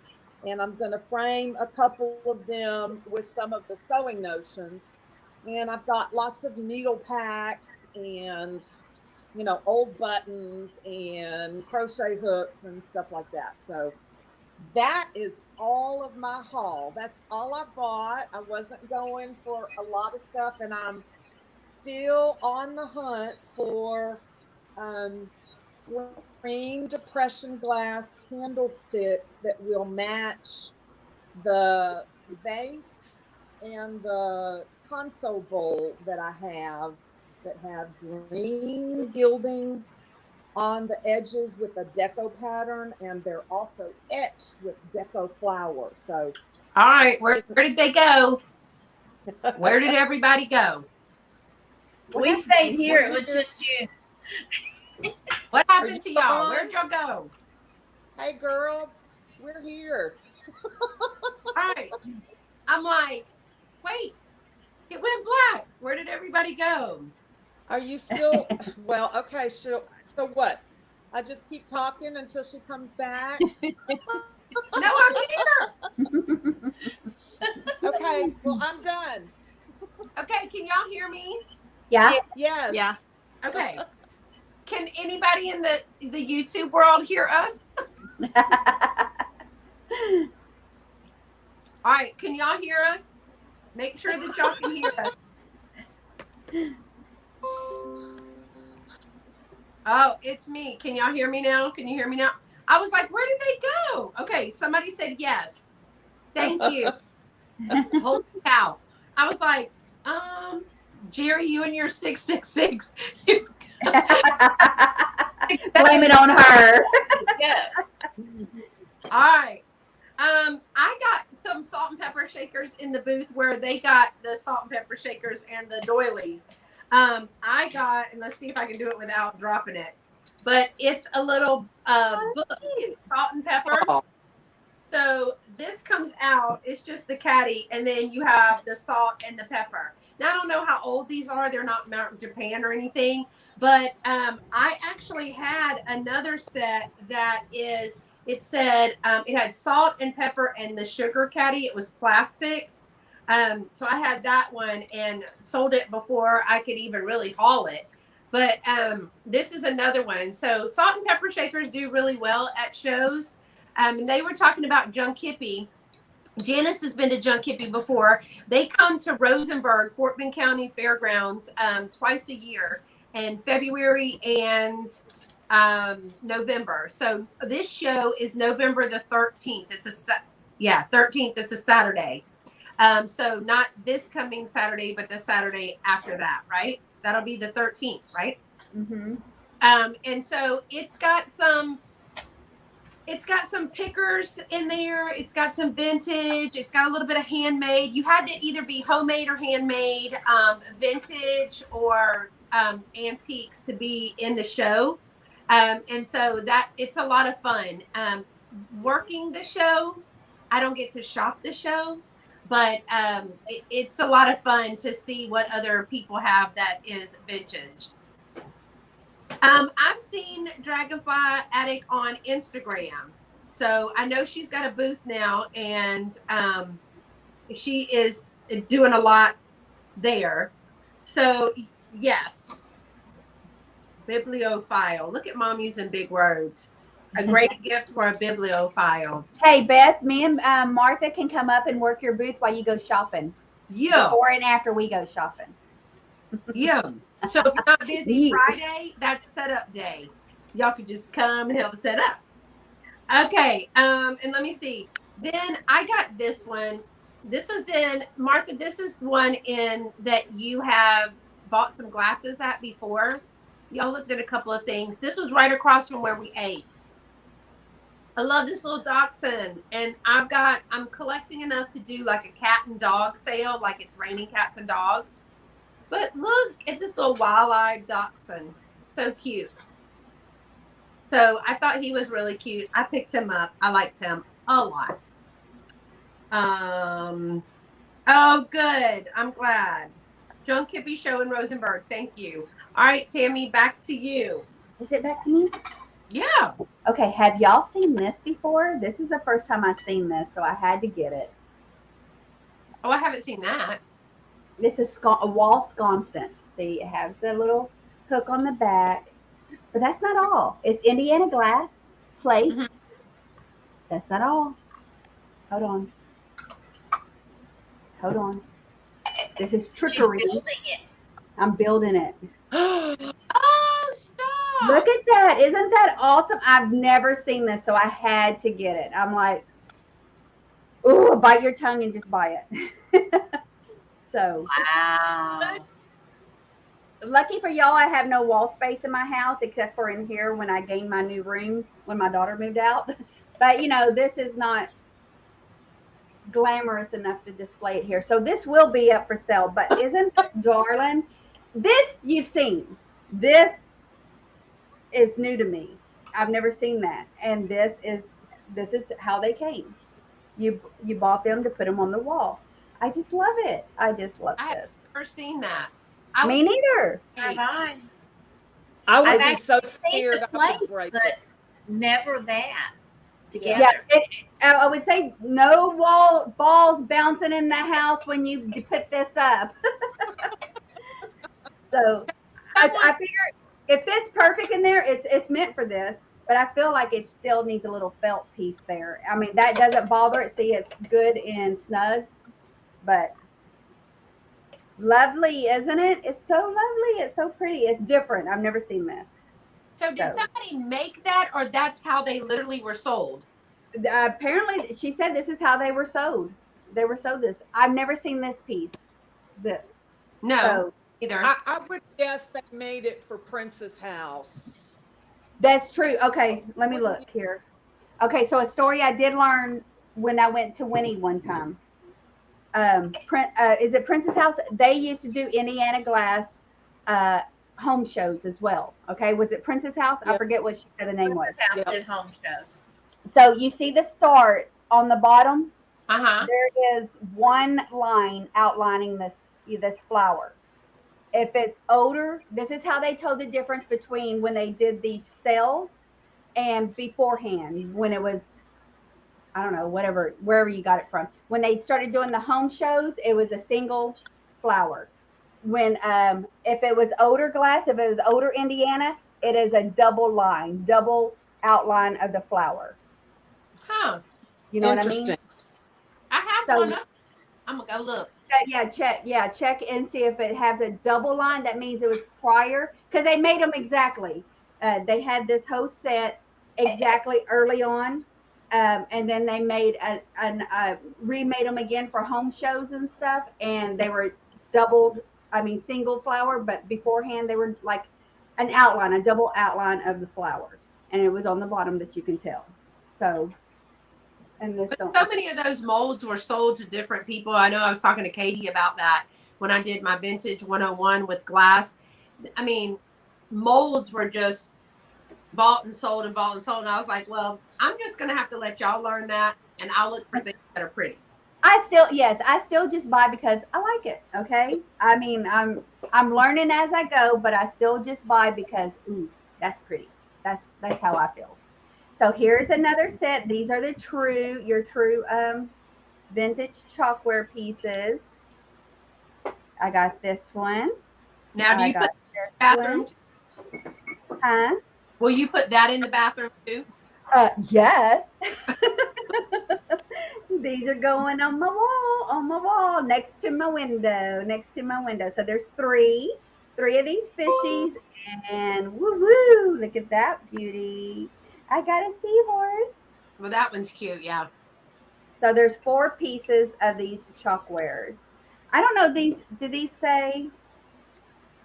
and I'm going to frame a couple of them with some of the sewing notions. And I've got lots of needle packs and, you know, old buttons and crochet hooks and stuff like that. So that is all of my haul. That's all I bought. I wasn't going for a lot of stuff, and I'm still on the hunt for green depression glass candlesticks that will match the vase and the console bowl that I have that have green gilding on the edges with a deco pattern, and they're also etched with deco flower. So, all right, where did they go? Where did everybody go? We stayed here. It was just you. What happened to y'all? Where'd y'all go? Hey, girl, we're here. All right. I'm like, wait, it went black. Where did everybody go? Are you still? Well, okay. So what? I just keep talking until she comes back. No, I'm here. Okay. Well, I'm done. Okay, can y'all hear me? Yeah. Yes. Yeah. Okay. Can anybody in the YouTube world hear us? All right, can y'all hear us? Make sure that y'all can hear us. Oh, it's me. Can y'all hear me now? Can you hear me now? I was like, where did they go? Okay, somebody said yes. Thank you. Holy cow. I was like, Jerry, you and your 666. Blame it on her. Yeah. All right. I got some salt and pepper shakers in the booth where they got the salt and pepper shakers and the doilies. I got, and let's see if I can do it without dropping it, but it's a little book, salt and pepper. Oh. So this comes out, it's just the caddy, and then you have the salt and the pepper. Now, I don't know how old these are. They're not Mount Japan or anything, but I actually had another set that is, it said, it had salt and pepper and the sugar caddy. It was plastic. So I had that one and sold it before I could even really haul it. But this is another one. So salt and pepper shakers do really well at shows. And they were talking about Junk Hippie. Janice has been to Junk Hippie before. They come to Rosenberg, Fort Bend County Fairgrounds twice a year in February and November. So this show is November the 13th. It's 13th. It's a Saturday. So not this coming Saturday, but the Saturday after that, right? That'll be the 13th, right? Mm-hmm. And so it's got some pickers in there. It's got some vintage. It's got a little bit of handmade. You had to either be homemade or handmade, vintage or antiques to be in the show. And so that it's a lot of fun. Working the show, I don't get to shop the show, but it's a lot of fun to see what other people have that is vintage. I've seen Dragonfly Attic on Instagram, so I know she's got a booth now, and she is doing a lot there. So yes, bibliophile. Look at Mom using big words. A great gift for a bibliophile. Hey, Beth, me and Martha can come up and work your booth while you go shopping. Yeah. Before and after we go shopping. Yeah. So if you're not busy Friday, that's setup day. Y'all could just come and help set up. Okay. And let me see. Then I got this one. This was in Martha. This is one in that you have bought some glasses at before. Y'all looked at a couple of things. This was right across from where we ate. I love this little dachshund, and I'm collecting enough to do like a cat and dog sale, like it's raining cats and dogs. But look at this little wild-eyed dachshund. So cute. So I thought he was really cute. I picked him up. I liked him a lot. Oh, good. I'm glad. Joan Kippy Show in Rosenberg. Thank you. All right, Tammy, back to you. Is it back to me? Yeah. Okay, have y'all seen this before? This is the first time I've seen this, so I had to get it. Oh, I haven't seen that. This is a wall sconson. See, it has a little hook on the back. But that's not all. It's Indiana glass plate. Mhm. That's not all. Hold on. Hold on. This is trickery. She's building it. I'm building it. Oh, stop. Look at that. Isn't that awesome? I've never seen this, so I had to get it. I'm like, ooh, bite your tongue and just buy it. So Wow. lucky for y'all, I have no wall space in my house except for in here when I gained my new room when my daughter moved out. But you know, this is not glamorous enough to display it here. So this will be up for sale. But isn't this darling? This you've seen. This is new to me. I've never seen that. And this is how they came. You bought them to put them on the wall. I just love it. I just love I have this. never seen that. Me neither. Fine. I would I've be so actually seen scared the I would plate, break but it. never that together. Yeah, I would say no balls bouncing in the house when you put this up. So I figure it fits perfect in there. It's meant for this, but I feel like it still needs a little felt piece there. I mean, that doesn't bother it. See, it's good and snug, but lovely, isn't it? It's so lovely. It's so pretty. It's different. I've never seen this. So did somebody make that, or that's how they literally were sold? Apparently, she said this is how they were sold. They were sold this. I've never seen this piece. This. No, So either. I would guess they made it for Princess House. that's true. Okay, let me look here. Okay, so a story I did learn when I went to Winnie one time. Is it Princess House? They used to do Indiana glass home shows as well. Okay, was it Princess House? I Yep. forget what she said the name was. Princess House Yep. did home shows. So you see the start on the bottom. Uh-huh. There is one line outlining this flower. If it's older, this is how they told the difference between when they did these sales and beforehand when it was, I don't know, wherever you got it from. When they started doing the home shows, it was a single flower. When if it was older glass, if it was older Indiana, it is a double outline of the flower. Huh. You know what I Interesting. mean? I have So one up. I'm gonna go look. check and see if it has a double line. That means it was prior, because they made them exactly. They had this whole set exactly early on, and then they made remade them again for home shows and stuff, and they were doubled. I mean, single flower, but beforehand they were like an outline, a double outline of the flower, and it was on the bottom that you can tell. So. And this But don't. so many of those molds were sold to different people. I know I was talking to Katie about that when I did my vintage 101 with glass. I mean, molds were just bought and sold and bought and sold. And I was like, well, I'm just going to have to let y'all learn that, and I'll look for things that are pretty. I still just buy because I like it. Okay. I mean, I'm learning as I go, but I still just buy because that's pretty. That's how I feel. So here's another set. These are your true vintage chalkware pieces. I got this one. Now, do I you put got that in the bathroom? one. Huh? Will you put that in the bathroom too? Yes. These are going on my wall, next to my window. So there's three of these fishies, and woo, look at that beauty. I got a seahorse. Well, that one's cute. Yeah. So there's 4 pieces of these chalkwares. I don't know, do these say,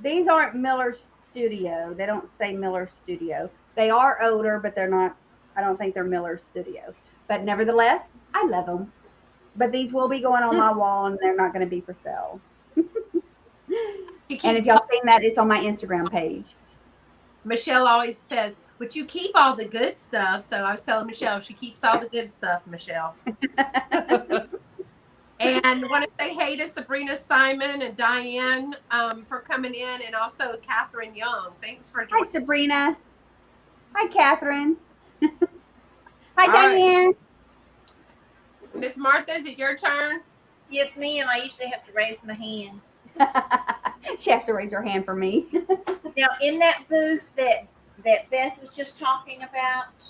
these aren't Miller's Studio. They don't say Miller Studio. They are older, but they're not. I don't think they're Miller Studio. But nevertheless, I love them. But these will be going on my wall, and they're not going to be for sale. And if y'all seen that, it's on my Instagram page. Michelle always says, "But you keep all the good stuff." So I was telling Michelle, she keeps all the good stuff, Michelle. And want to say hey to Sabrina Simon and Diane for coming in, and also Catherine Young. Thanks for Hi, joining. Sabrina. Hi, Catherine. Hi, All right. Diane. Miss Martha, is it your turn? Yes, ma'am. I usually have to raise my hand. She has to raise her hand for me. Now, in that booth that Beth was just talking about,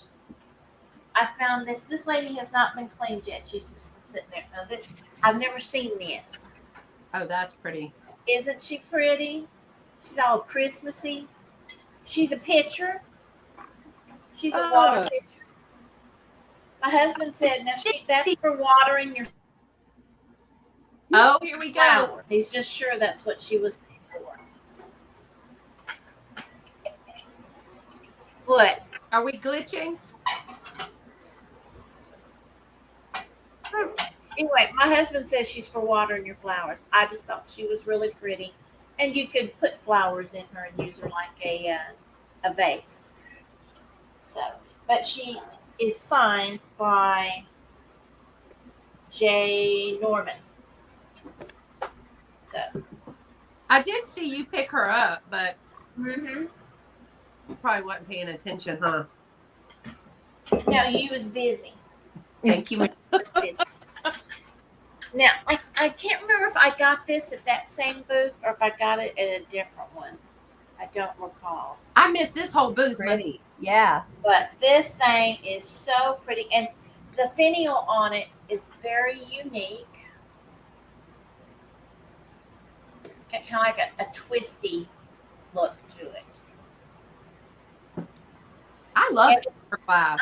I found this. This lady has not been cleaned yet. She's just been sitting there. Now, I've never seen this. Oh, that's pretty. Isn't she pretty? She's all Christmassy. She's a pitcher. She's a water pitcher. My husband said, "Now, that's for watering your Oh, here we go. flower." He's just sure that's what she was made for. What? Are we glitching? Anyway, my husband says she's for watering your flowers. I just thought she was really pretty, and you could put flowers in her and use her like a vase. So, but she is signed by J. Norman. So, I did see you pick her up, but mm-hmm. you probably wasn't paying attention, huh? No, you was busy. Thank you. Was busy. Now, I can't remember if I got this at that same booth or if I got it at a different one. I don't recall. I missed this whole booth. Pretty. Yeah. But this thing is so pretty. And the finial on it is very unique. Kind of like a twisty look to it. I love it for class.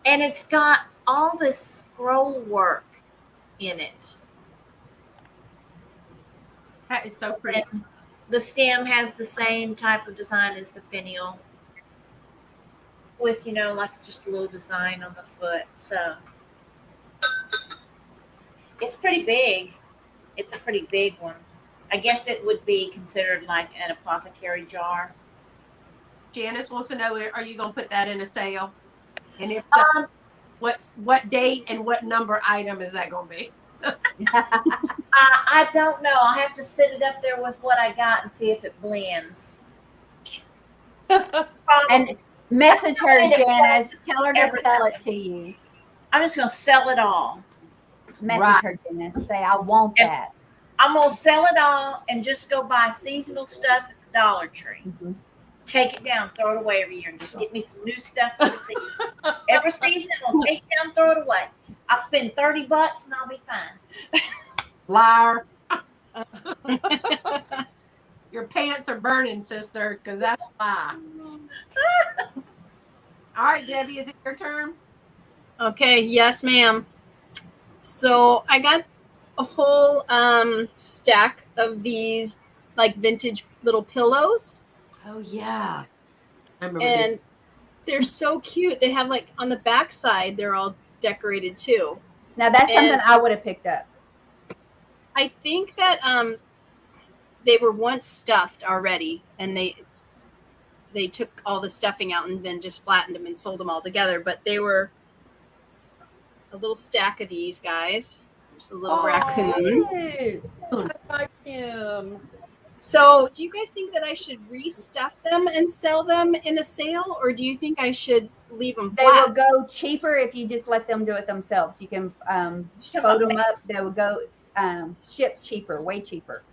And it's got all this scroll work in it. That is so pretty. And the stem has the same type of design as the finial, with, like just a little design on the foot. So it's pretty big. It's a pretty big one. I guess it would be considered like an apothecary jar. Janice wants to know, are you going to put that in a sale? And if so, what date and what number item is that going to be? I don't know. I'll have to sit it up there with what I got and see if it blends. And message her, Janice. Tell her to sell it to you. I'm just going to sell it all. Message her, Janice. Say, I want that. I'm going to sell it all and just go buy seasonal stuff at the Dollar Tree. Mm-hmm. Take it down, throw it away every year, and just get me some new stuff for the season. Every season, I'll take it down, throw it away. I'll spend $30 and I'll be fine. Liar. Your pants are burning, sister, because that's a lie. All right, Debbie, is it your turn? Okay, yes, ma'am. So I got a whole stack of these like vintage little pillows. Oh, yeah. I remember And this. they're so cute. They have like on the back side, they're all decorated too. Now, that's And- something I would have picked up. I think that they were once stuffed already, and they took all the stuffing out and then just flattened them and sold them all together. But they were a little stack of these guys. There's a little raccoon. Cute. I like him. So, do you guys think that I should restuff them and sell them in a sale, or do you think I should leave them They will flat? go cheaper if you just let them do it themselves. You can fold them up. They will go ship cheaper, way cheaper.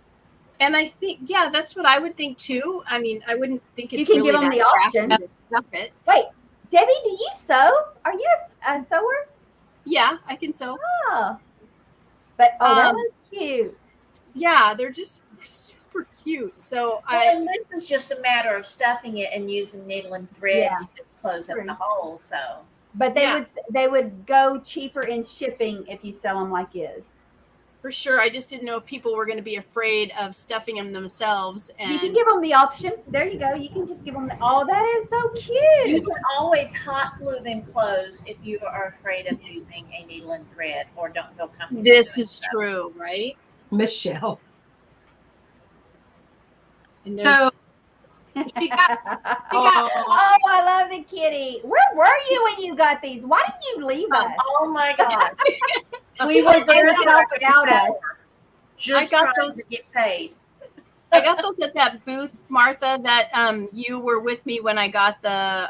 And I think, yeah, that's what I would think too. I mean, I wouldn't think it's You can really give them that the option. crafty to stuff it. Wait, Debbie, do you sew? Are you a sewer? Yeah, I can sew. Oh, but that Um, one's cute. Yeah, they're just super cute. So And this is just a matter of stuffing it and using needle and thread Yeah. to just close up True. the hole. So But they yeah. would go cheaper in shipping if you sell them like is. for sure. I just didn't know if people were going to be afraid of stuffing them themselves. And You can give them the option. There you go. You can just give them. Oh, that is so You cute. can always hot glue them closed if you are afraid of using a needle and thread or don't feel comfortable. this doing is so. true, right? Michelle. And there's So she got Oh, I love the kitty. Where were you when you got these? Why did you leave us? Oh my gosh. We were there without us. just I got trying those- to get paid. I got those at that booth, Martha, that you were with me when I got the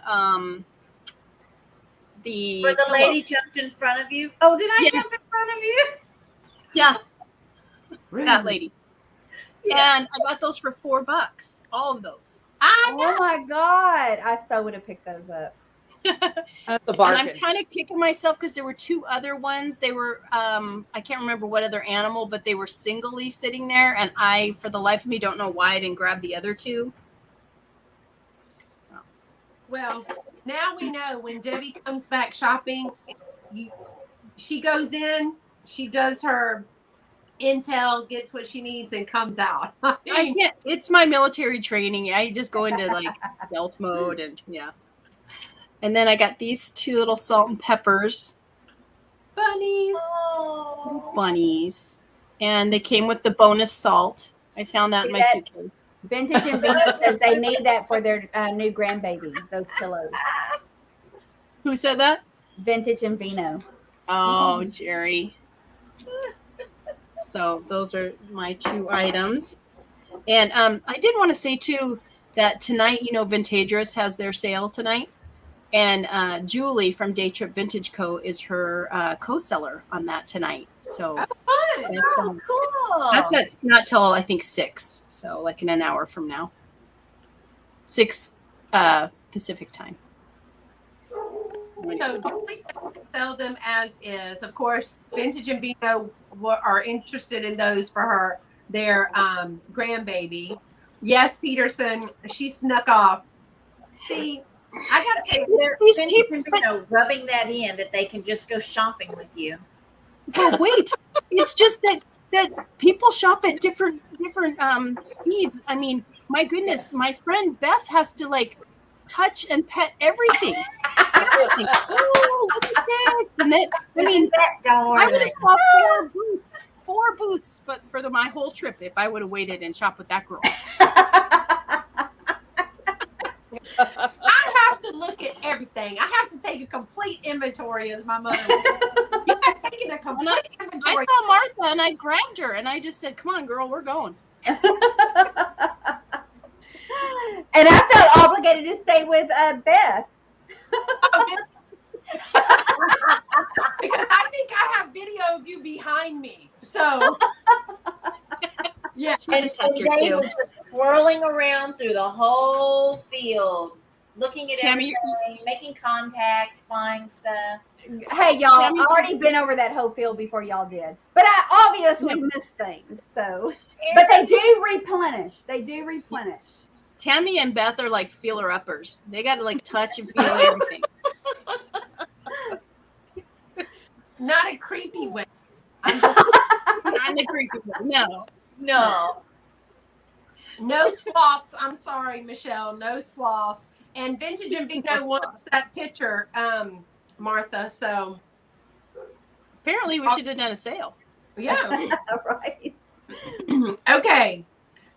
Where the lady jumped in front of you. Oh, did I Yes. jump in front of you? Yeah, Rude. that lady. Yeah. And I got those for $4, all of those. I know. Oh my God. I so would have picked those up. That's the And bargain. I'm kind of kicking myself because there were two other ones. They were, I can't remember what other animal, but they were singly sitting there. And I, for the life of me, don't know why I didn't grab the other two. Well, now we know when Debbie comes back shopping, she goes in, she does her intel, gets what she needs, and comes out. I I mean, can't, it's my military training. I just go into like stealth mode and yeah. And then I got these two little salt and peppers, bunnies. Oh. bunnies. And they came with the bonus salt. I found that in my See that? suitcase. Vintage and Vino says they need that for their new grandbaby, those pillows. Who said that? Vintage and Vino. Oh, Jerry. So those are my two items. And I did want to say too that tonight, you know, Vintagerous has their sale tonight. And Julie from Day Trip Vintage Co. is her co-seller on that tonight. So Fun. that's, Cool. that's at not till I think 6. So like in an hour from now. 6 Pacific time. So Julie said to sell them as is. Of course, Vintage and Vino are interested in those for their grandbaby. Yes, Peterson, she snuck off. See, I gotta say, They're These Vintage people- and Vino rubbing that in that they can just go shopping with you. But wait, it's just that people shop at different speeds. I mean, my goodness, Yes. my friend Beth has to like touch and pet everything. Everything. Oh, look at this! And then I mean, that I would have darling. saw 4 booths, but for my whole trip, if I would have waited and shopped with that girl. I have to look at everything. I have to take a complete inventory, as my mother would say. You have taken a complete I inventory. saw Martha and I grabbed her and I just said, "Come on, girl, we're going." And I felt obligated to stay with Beth. Because I think I have video of you behind me. So, yeah. She's a And toucher Dave too. was just twirling around through the whole field, looking at Tammy, everything, making contacts, buying stuff. Hey, y'all, Tammy's- I've already been over that whole field before y'all did. But I obviously missed things. So, but they do replenish. They do replenish. Tammy and Beth are like feeler uppers. They got to like touch and feel everything. Not a creepy way. I'm just Not in the creepy way. No. No. no sloths. I'm sorry, Michelle. No sloths. And Vintage and Vino wants that picture, Martha. So, Apparently, we should have done a sale. yeah. Right. Okay.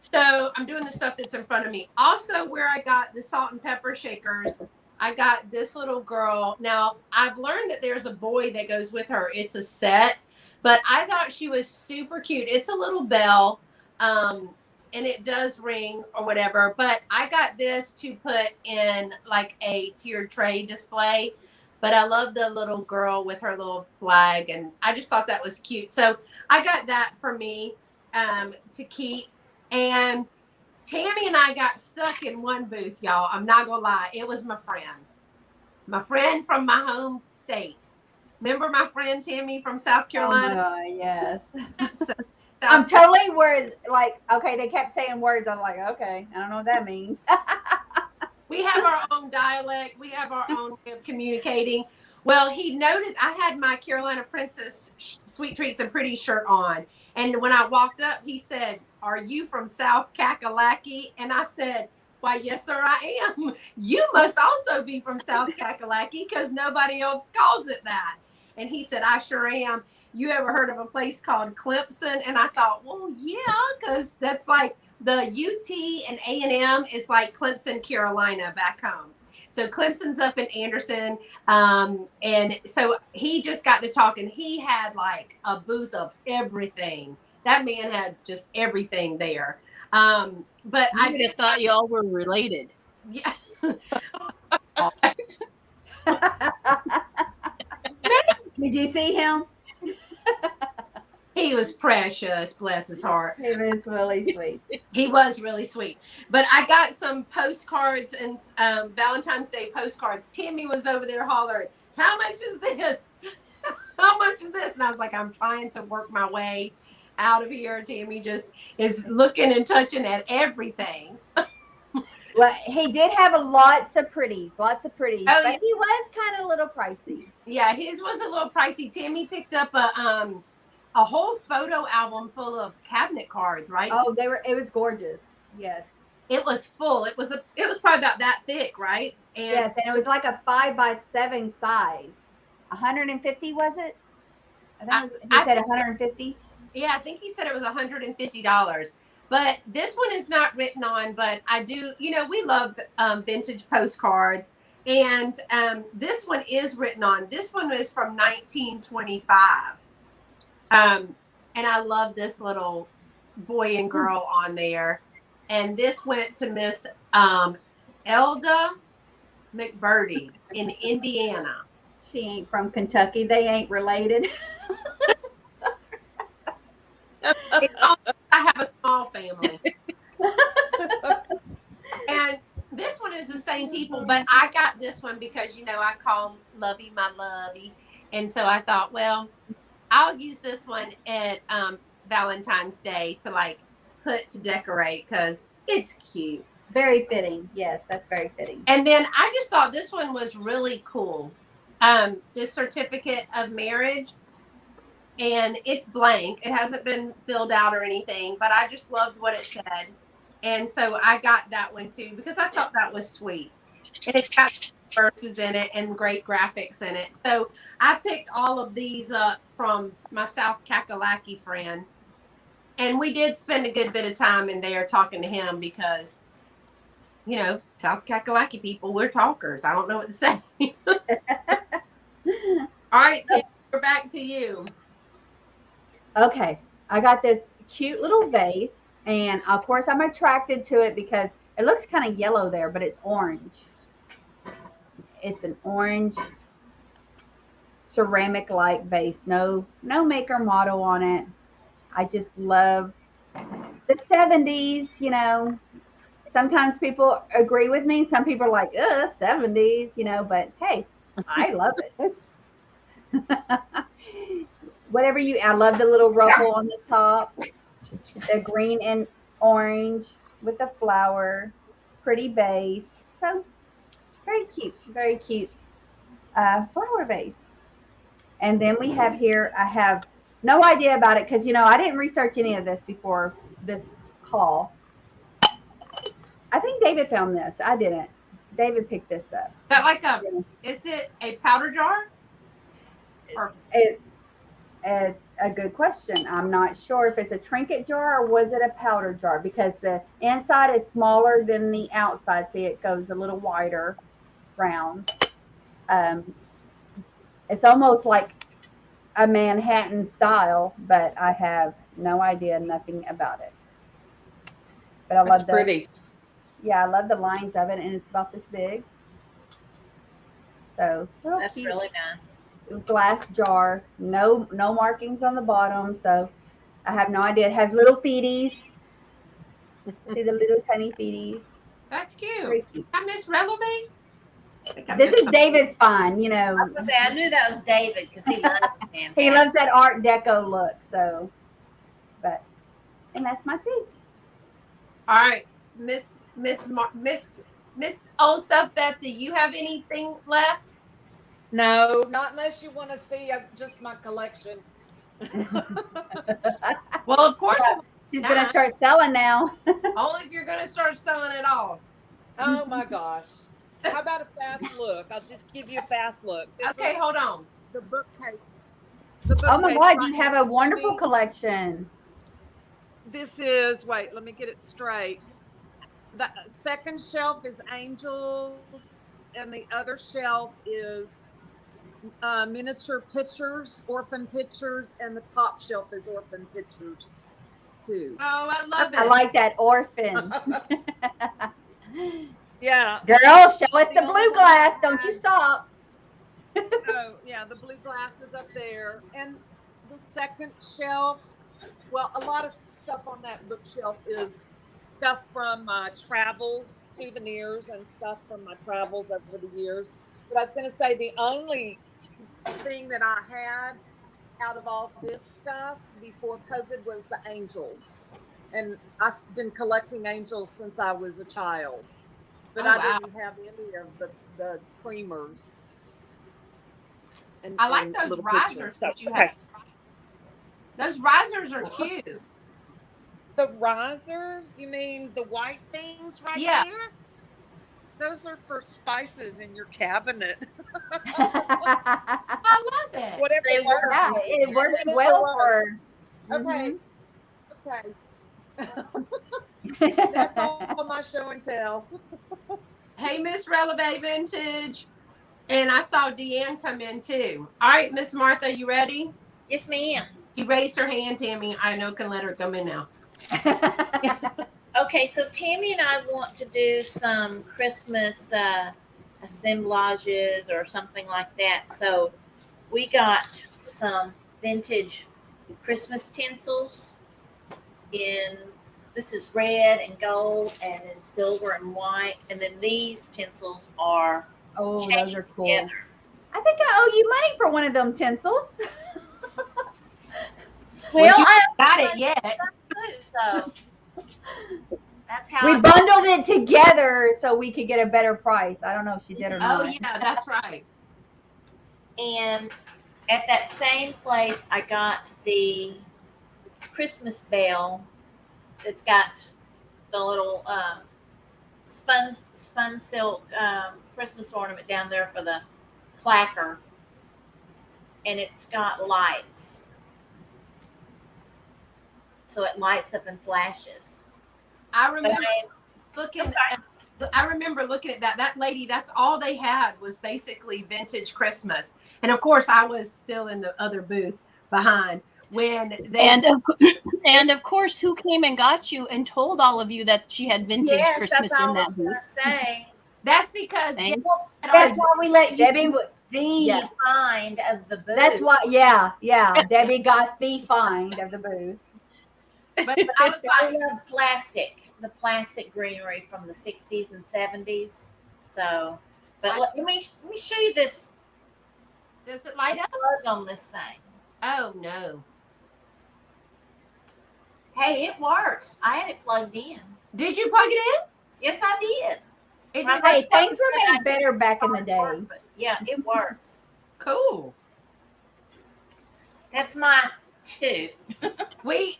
So I'm doing the stuff that's in front of me. Also, where I got the salt and pepper shakers, I got this little girl. Now, I've learned that there's a boy that goes with her. It's a set, but I thought she was super cute. It's a little bell, and it does ring or whatever. But I got this to put in like a tiered tray display. But I love the little girl with her little flag, and I just thought that was cute. So I got that for me to keep. And Tammy and I got stuck in one booth, y'all. I'm not gonna lie. It was my friend from my home state. Remember my friend Tammy from South Carolina? Oh, yes. So- I'm totally words. Like, okay, they kept saying words. I'm like, okay, I don't know what that means. We have our own dialect. We have our own way of communicating. Well, he noticed I had my Carolina Princess Sweet Treats and Pretty shirt on. And when I walked up, he said, "Are you from South Kakalaki?" And I said, "Why, yes, sir, I am." "You must also be from South Kakalaki because nobody else calls it that." And he said, "I sure am. You ever heard of a place called Clemson?" And I thought, well, yeah, because that's like the UT and A&M is like Clemson, Carolina back home. So Clemson's up in Anderson. And so he just got to talking. He had like a booth of everything. That man had just everything there. But I would have thought y'all were related. Yeah. Did you see him? He was precious, bless his heart. He was really sweet. He was really sweet. But I got some postcards and Valentine's Day postcards. Tammy was over there hollering, "How much is this? How much is this?" And I was like, I'm trying to work my way out of here. Tammy just is looking and touching at everything. Well, he did have lots of pretties, Oh, but yeah. he was kind of a little pricey. Yeah, his was a little pricey. Tammy picked up a whole photo album full of cabinet cards, right? Oh, it was gorgeous. Yes. It was full. It was probably about that thick, right? And Yes, and it was like a 5x7 size. 150 was it? I think he said 150. Yeah, I think he said it was $150. But this one is not written on, but I do, we love vintage postcards. And this one is written on. This one is from 1925. And I love this little boy and girl on there. And this went to Miss Elda McBurdy in Indiana. She ain't from Kentucky. They ain't related. I have a small family. And this one is the same people, but I got this one because, I call Lovey my lovey. And so I thought, well, I'll use this one at Valentine's Day to put to decorate because it's cute. Very fitting. Yes, that's very fitting. And then I just thought this one was really cool. This certificate of marriage. And it's blank. It hasn't been filled out or anything, but I just loved what it said. And so I got that one too because I thought that was sweet. And it's got verses in it and great graphics in it. So I picked all of these up from my South Kakalaki friend. And we did spend a good bit of time in there talking to him because, South Kakalaki people, we're talkers. I don't know what to say. All right, so we're back to you. Okay, I got this cute little vase, and of course I'm attracted to it because it looks kind of yellow there, but it's orange. It's an orange ceramic-like vase. No maker model on it. I just love the 70s, Sometimes people agree with me. Some people are like, 70s, but hey, I love it. I love the little ruffle on the top, the green and orange with the flower, pretty base. So very cute flower vase. And then we have here, I have no idea about it because, I didn't research any of this before this haul. I think David found this. I didn't. David picked this up. Is it a powder jar? It's a good question. I'm not sure if it's a trinket jar or was it a powder jar because the inside is smaller than the outside. See, it goes a little wider, round. It's almost like a Manhattan style, but I have no idea, nothing about it. But I love pretty. Yeah, I love the lines of it, and it's about this big. So That's cute. really nice. Glass jar, no markings on the bottom, so I have no idea. It has little feeties. See the little tiny feeties. That's cute. Very cute. I miss Relevate. This is David's find, I was gonna say I knew that was David because he loves man. He loves that Art Deco look. So, and that's my tea. All right, Miss Old Stuff Beth, do you have anything left? No, not unless you want to see just my collection. Well, of course, She's gonna start selling now. only if you're going to start selling it off. Oh my gosh. How about a fast look? I'll just give you a fast look. This Okay, is hold on. the bookcase. Oh my God, right you have next a to wonderful me. collection. This is, wait, let me get it straight. The second shelf is angels, and the other shelf is miniature pictures, orphan pictures, and the top shelf is orphan pictures too. Oh, I love it. I like that orphan. Yeah. Girl, show us the The only blue one glass. that Don't you had- stop. Oh, yeah, the blue glass is up there. And the second shelf, well, a lot of stuff on that bookshelf is stuff from my travels, souvenirs, and stuff from my travels over the years. But I was going to say the only thing that I had out of all this stuff before COVID was the angels. And I've been collecting angels since I was a child. But Oh, I wow. didn't have any of the creamers. And, I like and those little risers pictures. that you Okay. have. Those risers are cute. The risers? You mean the white things right Yeah. there? Those are for spices in your cabinet. I love it. Whatever They works. work. Yeah, it works Whatever well for. works. Okay. Mhm. Okay. That's all my show and tell. Hey, Miss Releve Vintage. And I saw Deanne come in too. All right, Miss Martha, you ready? Yes, ma'am. She raised her hand, Tammy. I know can let her come in now. Okay, so Tammy and I want to do some Christmas assemblages or something like that. So we got some vintage Christmas tinsels in, this is red and gold and then silver and white. And then these tinsels are Oh, those chained are cool. together. I think I owe you money for one of them tinsels. Well, you I got it yet. do, so that's how We I bundled it together so we could get a better price. I don't know if she did or Oh, not. yeah, that's right. And at that same place, I got the Christmas bell. It's got the little spun silk Christmas ornament down there for the clacker, and it's got lights, so it lights up and flashes. I remember But looking. I'm sorry. I remember looking at that. That lady. That's all they had was basically vintage Christmas. And of course, I was still in the other booth behind when they. And of course, who came and got you and told all of you that she had vintage Yes, Christmas that's all in I was that gonna booth? say. That's because Thank Debbie Well, had that's already- why we let you Debbie, do the yeah. find of the booth. that's why, yeah. Debbie got the find of the booth. but I was I like, love the plastic greenery from the 60s and 70s. So, but let me show you this does it light up? plug on this thing. Oh no! Hey, it works. I had it plugged in. Did you plug it Yes, I did. in? It My did. Hey, things were made better back in the day. But yeah, it works. Cool. That's my 2. We,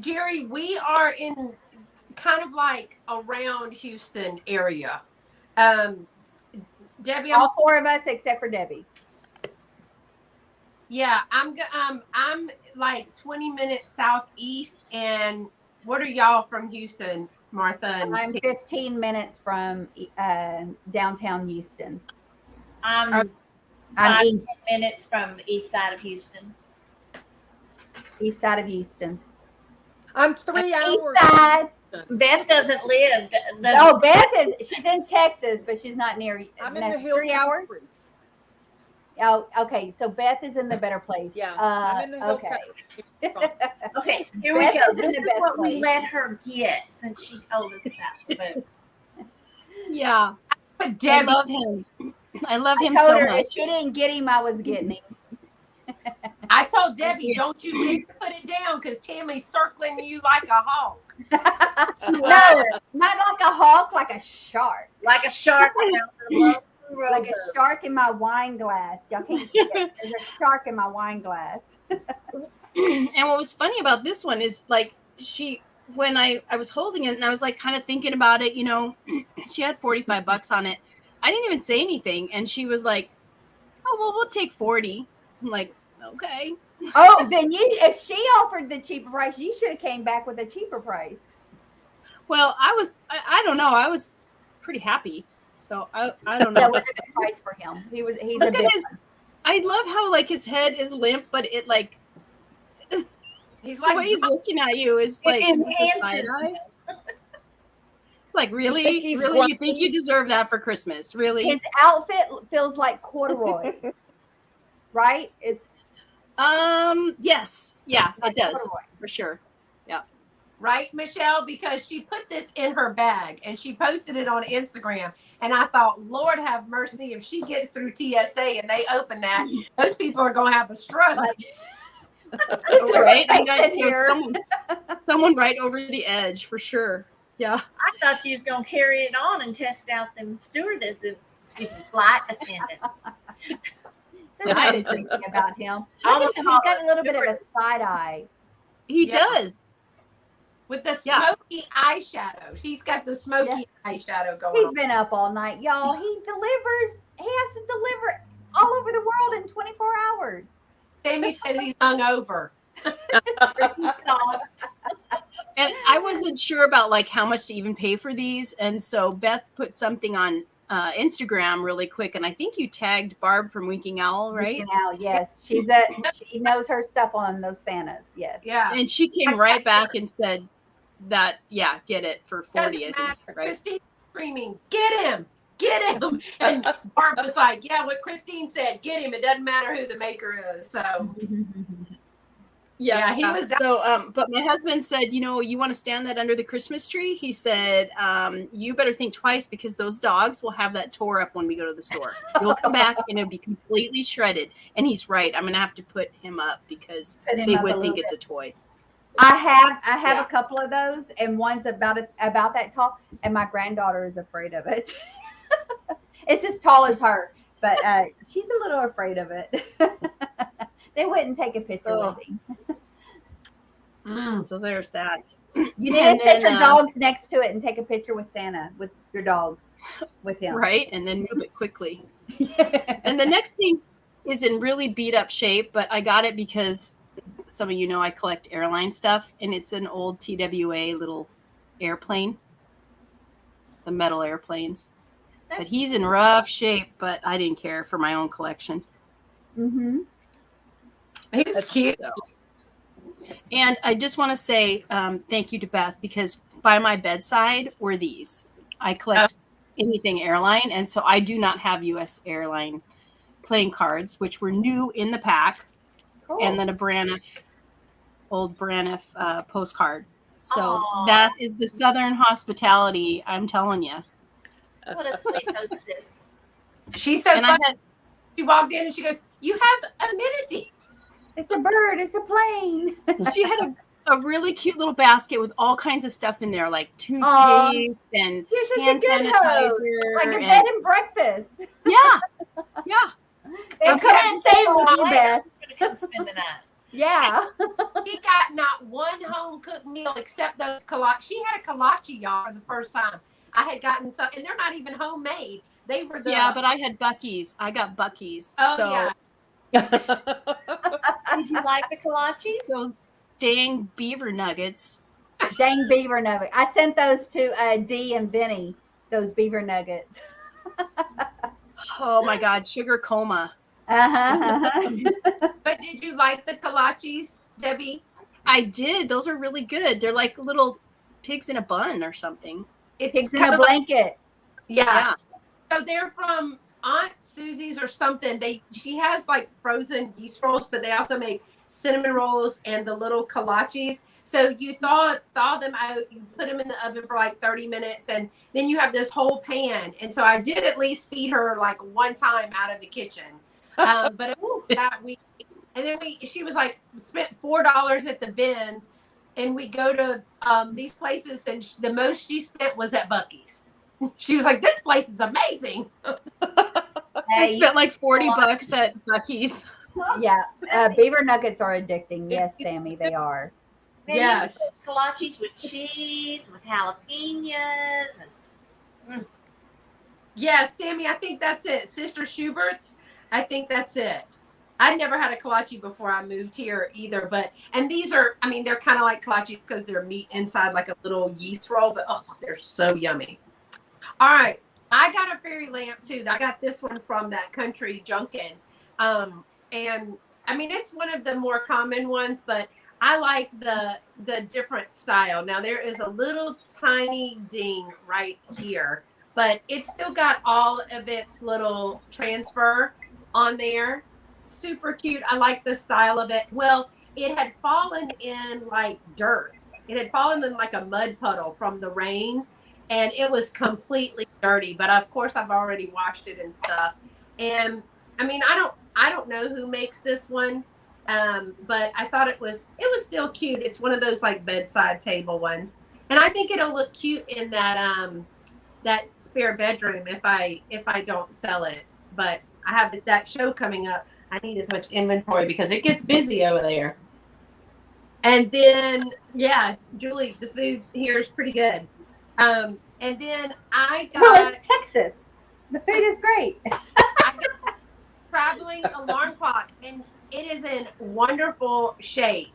Jerry, we are in kind of like around Houston area. Debbie, All 4 of us except for Debbie. yeah, I'm like 20 minutes southeast. And what are y'all from Houston, Martha? And I'm Tim? 15 minutes from downtown Houston. I'm I'm 5 east minutes from the east side of Houston. side of Houston. I'm 3 East hours. side. Beth doesn't live. Oh, Beth she's in Texas, but she's not near. I'm in that's the hill 3 hours. country. Oh, okay. So Beth is in the better place. Yeah, I'm in the hill okay. country. Okay, here we Beth go. is in This the is best what we place. let her get since she told us about the booth. Yeah, But I Debbie, love him. I love I him told so her much. if she didn't get him, I was getting him. I told Debbie, don't you dare put it down because Tammy's circling you like a hawk. No, not like a hawk, like a shark. Like a shark around her like a shark in my wine glass. Y'all can't see it. There's a shark in my wine glass. And what was funny about this one is like when I was holding it and I was like kind of thinking about it, you know, she had $45 on it. I didn't even say anything. And she was like, oh, well, we'll take 40. I'm like, okay. Oh, then if she offered the cheaper price, you should have came back with a cheaper price. Well, I don't know. I was pretty happy. So I don't know. That was a good price for him. He's Look a at big I love how like his head is limp, but it like He's the way like, he's looking at you is like enhances side-eye. It's like, really? think he's Really? You think you deserve that for Christmas? Really? His outfit feels like corduroy, right? It's Yes. Yeah, like it does. corduroy. For sure. right, Michelle? Because she put this in her bag and she posted it on Instagram. And I thought, Lord have mercy, if she gets through TSA and they open that, those people are going to have a stroke. Right? I got said here. someone right over the edge for sure. Yeah. I thought you was gonna carry it on and test out them flight attendants. There's nothing thinking about him. I Look almost at him. He's call got it a little bit of a stewardess. side eye. He Yeah. does. With the Yeah. smoky eyeshadow. He's got the smoky eyeshadow going He's on. been up all night, y'all. He has to deliver all over the world in 24 hours. Sammy says he's hungover. Cost. And I wasn't sure about like how much to even pay for these. And so Beth put something on Instagram really quick. And I think you tagged Barb from Winking Owl, right? Now, yes, she knows her stuff on those Santas. Yes. Yeah. And she came right back and said that, yeah, get it for 40, I Doesn't think, matter. right? Christine screaming, get him. And Barb was like, yeah, what Christine said, get him. It doesn't matter who the maker is. So yeah, he was So, but my husband said, you know, you want to stand that under the Christmas tree? He said, you better think twice because those dogs will have that tore up when we go to the store. You'll come back and it'll be completely shredded. And he's right. I'm going to have to put him up because Put him they up would a think little it's a toy. I have Yeah. a couple of those, and one's about that tall, and my granddaughter is afraid of it. It's as tall as her, but she's a little afraid of it. They wouldn't take a picture with him. So there's that. You need And to set then, your dogs next to it and take a picture with Santa, with your dogs, with him. Right. And then move it quickly. And the next thing is in really beat up shape, but I got it because some of you know I collect airline stuff, and it's an old TWA little airplane, the metal airplanes. But he's in rough shape, but I didn't care for my own collection. Mm-hmm. He's cute. So. And I just want to say thank you to Beth because by my bedside were these. I collect anything airline, and so I do not have U.S. airline playing cards, which were new in the pack, and then a old Braniff postcard. So Aww. that is the Southern hospitality, I'm telling you. What a sweet hostess. She's so And I fun. had, She walked in and she goes, you have amenities. It's a bird. It's a plane. she had a really cute little basket with all kinds of stuff in there, like toothpaste Aw. and You're such hand a good host. sanitizer. Like a and- bed and breakfast. yeah. I'm coming and staying with you, Beth. I'm gonna come spend the night. Yeah. She got not one home cooked meal except those kolache. She had a kolache, y'all, for the first time. I had gotten some, and they're not even homemade. They were the But I had Buc-ee's. I got Buc-ee's. oh so yeah. Did you like the kolaches? those dang beaver nuggets. Dang beaver nugget. I sent those to Dee and Vinny, those beaver nuggets. Oh my God, sugar coma. But did you like the kolaches, Debbie? I did. Those are really good. They're like little pigs in a bun or something. It's Pigs in kind a of like- blanket. yeah. So they're from Aunt Susie's or something. She has like frozen yeast rolls, but they also make cinnamon rolls and the little kolaches. So you thaw them out, you put them in the oven for like 30 minutes, and then you have this whole pan. And so I did at least feed her like one time out of the kitchen. But it was that week. And then she was like, spent $4 at the bins, and we go to these places, and the most she spent was at Buc-ee's. She was like, this place is amazing. I you spent like 40 can bucks at Bucky's. Yeah, beaver nuggets are addicting. Yes, Sammy, they are. Man, Yes. you can put kolaches with cheese, with jalapenos. Yeah, Sammy, I think that's it. Sister Schubert's, I think that's it. I never had a kolache before I moved here either, and these are, I mean, they're kind of like kolaches because they're meat inside like a little yeast roll, but oh, they're so yummy. All right, I got a fairy lamp too. I got this one from that country Junkin, and I mean it's one of the more common ones, but I like the different style. Now there is a little tiny ding right here, but it's still got all of its little transfer on there. Super cute. I like the style of it. Well, it had fallen in like dirt. It had fallen in like a mud puddle from the rain, and it was completely dirty. But of course, I've already washed it and stuff. And I mean, I don't know who makes this one, but I thought it was still cute. It's one of those like bedside table ones, and I think it'll look cute in that spare bedroom if I don't sell it. But I have that show coming up. I need as much inventory because it gets busy over there. And then, yeah, Julie, the food here is pretty good. And then I Well, got it's Texas. The food is great. I got a traveling alarm clock, and it is in wonderful shape.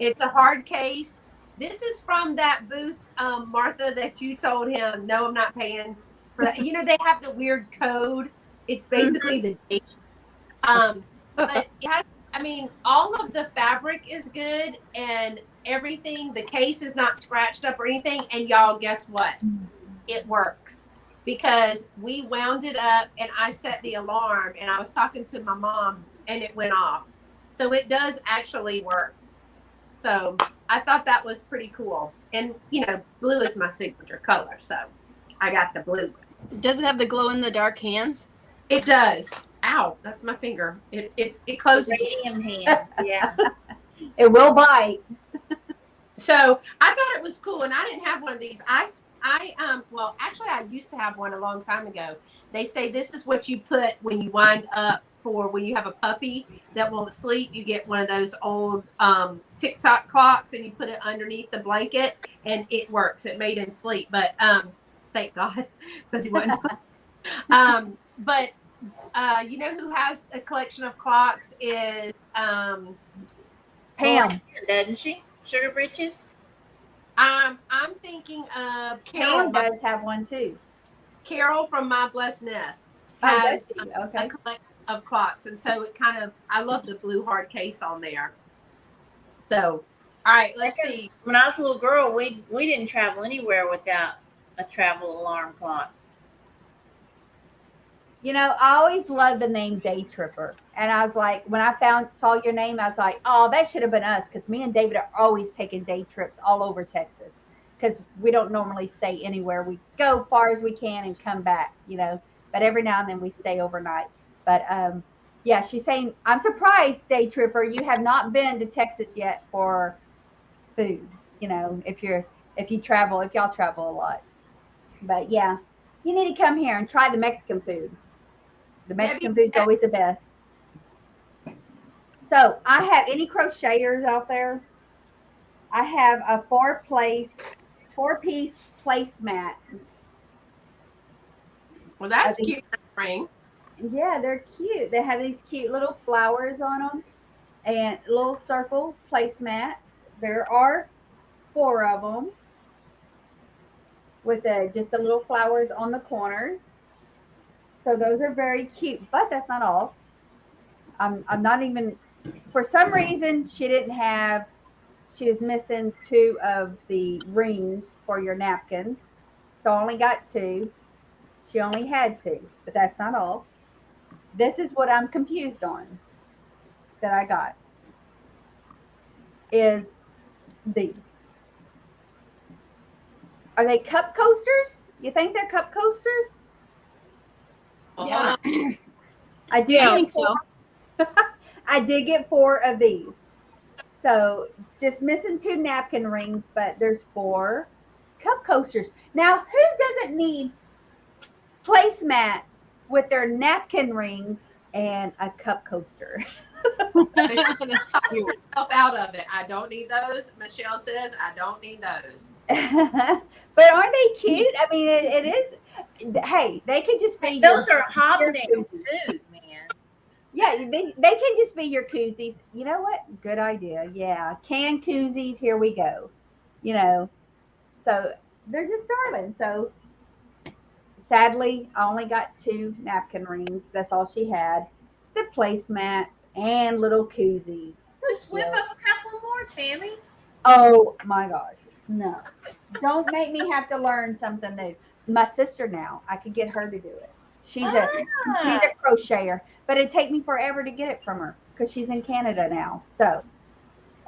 It's a hard case. This is from that booth, Martha, that you told him, no, I'm not paying for that. You know, they have the weird code. It's basically the date. But it has, I mean, all of the fabric is good and everything. The case is not scratched up or anything. And y'all, guess what? It works because we wound it up and I set the alarm and I was talking to my mom and it went off. So it does actually work. So I thought that was pretty cool. And, you know, blue is my signature color. So I got the blue. Does it have the glow in the dark hands? It does. Ow, that's my finger. It closes. Uranium hand. Yeah. It will bite. So I thought it was cool, and I didn't have one of these. Well, actually, I used to have one a long time ago. They say this is what you put when you wind up for when you have a puppy that won't sleep. You get one of those old TikTok clocks, and you put it underneath the blanket, and it works. It made him sleep, but thank God because he wasn't sleeping. But you know who has a collection of clocks is Pam. Doesn't she? Sugar Britches? I'm thinking of Pam does have one too. Carol from My Blessed Nest Oh, has does she? a Okay. collection of clocks, and so it kind of I love the blue hard case on there. So, all right, let's see. When I was a little girl, we didn't travel anywhere without a travel alarm clock. You know, I always loved the name Day Tripper. And I was like, when I saw your name, I was like, oh, that should have been us. Because me and David are always taking day trips all over Texas. Because we don't normally stay anywhere. We go far as we can and come back, you know. But every now and then we stay overnight. But yeah, she's saying, I'm surprised, Day Tripper, you have not been to Texas yet for food. You know, if y'all travel a lot. But yeah, you need to come here and try the Mexican food. The Mexican food's always the best. So I have any crocheters out there. I have a four-piece placemat. Well, that's cute. Spring. Yeah, they're cute. They have these cute little flowers on them and little circle placemats. There are 4 of them with just the little flowers on the corners. So those are very cute, but that's not all. I'm not even, for some reason, she was missing 2 of the rings for your napkins. So I only got 2. She only had 2, but that's not all. This is what I'm confused on that I got is these. Are they cup coasters? You think they're cup coasters? Yeah. I did. I think so. I did get 4 of these. So just missing 2 napkin rings, but there's 4 cup coasters. Now, who doesn't need placemats with their napkin rings and a cup coaster. That's cute. Help out of it. I don't need those. Michelle says I don't need those. But aren't they cute? I mean, it is. Hey, they could just be Those your, are hobnailed koozies. too, man. Yeah, they can just be your koozies. You know what? Good idea. Yeah, can koozies. Here we go. You know, so they're just darling. So sadly, I only got 2 napkin rings. That's all she had. The placemats and little koozies. So Just whip cute. up a couple more, Tammy. Oh my gosh. No. Don't make me have to learn something new. My sister now, I could get her to do it. She's a crocheter, but it'd take me forever to get it from her because she's in Canada now. So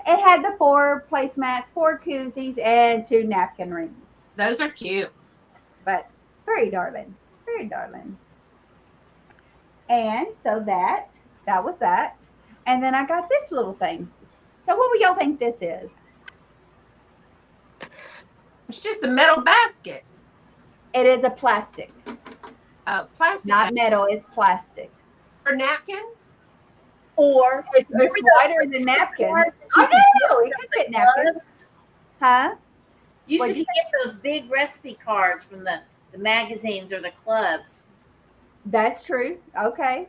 it had the 4 placemats, 4 koozies, and 2 napkin rings. Those are cute. But very darling. Very darling. And so that was that. And then I got this little thing. So what do y'all think this is? It's just a metal basket. It is a plastic. Plastic Not metal, it's plastic. for napkins. Or It's remember wider than napkins. cards that you I can know, put it with can fit napkins. gloves? Huh? You What'd should you get those big recipe cards from the magazines or the clubs. That's true. Okay.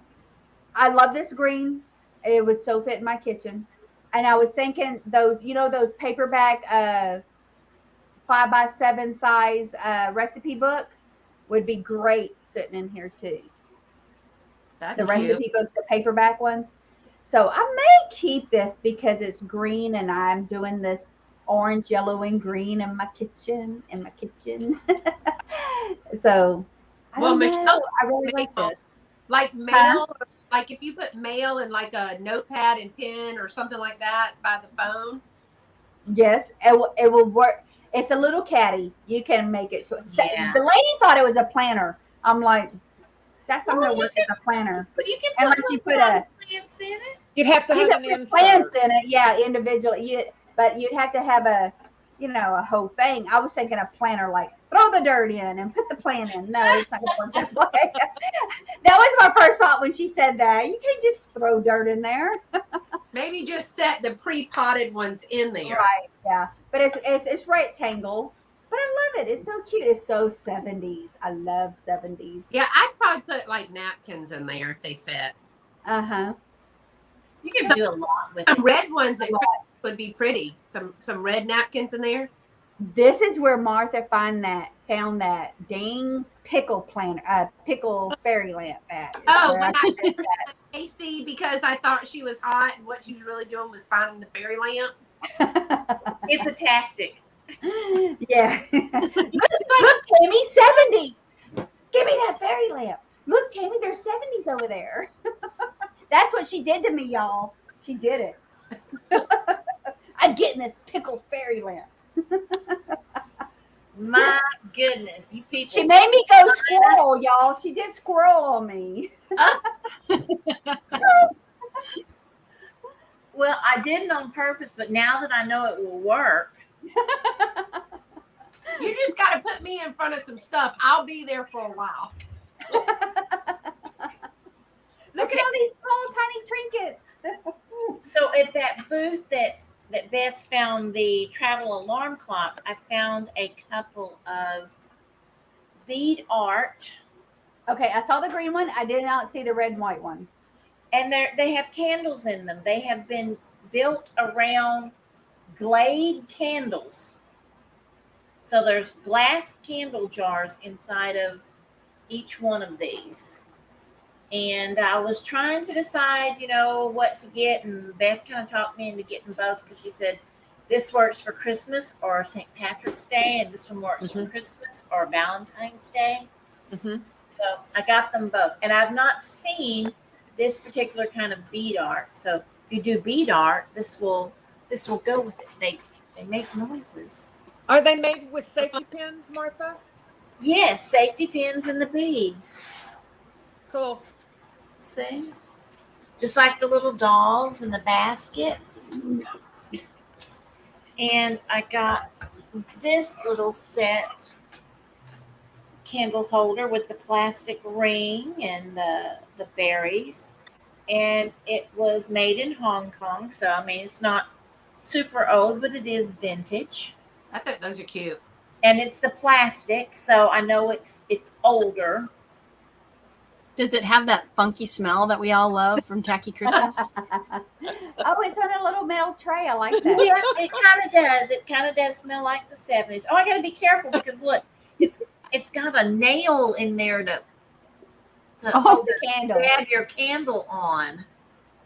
I love this green. It would so fit in my kitchen. And I was thinking those, those paperback 5x7 size recipe books would be great sitting in here too. That's The cute. recipe books, the paperback ones. So I may keep this because it's green and I'm doing this orange, yellow, and green in my kitchen. So I Well, don't know. Michelle's I really like mail, this. like mail, like if you put mail in like a notepad and pen or something like that by the phone. Yes, it will work. It's a little caddy. You can make it to. Yeah. The lady thought it was a planner. I'm like, that's not Well, going to work as a planner But you can unless put you put little a. plants in it. You'd have to You have can an put plants insert. in it, yeah, individually. But you'd have to have a whole thing. I was thinking a planner, like throw the dirt in and put the plant in. No, it's not going to work that way. That was my first thought when she said that. You can't just throw dirt in there. Maybe just set the pre-potted ones in there. Right. Yeah. But it's rectangle. But I love it. It's so cute. It's so 70s. I love 70s. Yeah, I'd probably put like napkins in there if they fit. Uh-huh. You can do a lot with Some it. red ones that would be pretty. Some red napkins in there. This is where Martha found that dang pickle fairy lamp at. Is Oh, where when I I said put the AC because I thought she was hot and what she was really doing was finding the fairy lamp. that. It's a tactic. Yeah. Look, Tammy, 70s. Give me that fairy lamp. Look, Tammy, there's 70s over there. That's what she did to me, y'all. She did it. I'm getting this pickle fairy lamp. My goodness, you people. She made me go squirrel, y'all. She did squirrel on me. Well, I did it on purpose, but now that I know it will work, You just got to put me in front of some stuff. I'll be there for a while. Look at all these small, tiny trinkets. so at that booth that Beth found the travel alarm clock, I found a couple of bead art, Okay, I saw the green one. I did not see the red and white one. and they have candles in them. They have been built around Glade candles. So there's glass candle jars inside of each one of these. And I was trying to decide, what to get. And Beth kind of talked me into getting both because she said, this works for Christmas or St. Patrick's Day, and this one works for Christmas or Valentine's Day. Mhm. So I got them both. And I've not seen this particular kind of bead art. So if you do bead art, this will go with it. They make noises. Are they made with safety pins, Martha? Yes, safety pins and the beads. Cool. See? Just like the little dolls and the baskets. And I got this little set candle holder with the plastic ring and the berries. And it was made in Hong Kong. So, I mean, it's not super old, but it is vintage. I thought those are cute. And it's the plastic, so I know it's older. Does it have that funky smell that we all love from Tacky Christmas? Oh, it's on a little metal tray. I like that. Yeah, it kind of does. It kind of does smell like the 70s. Oh, I got to be careful because look, it's got a nail in there to hold the candle. stab your candle on.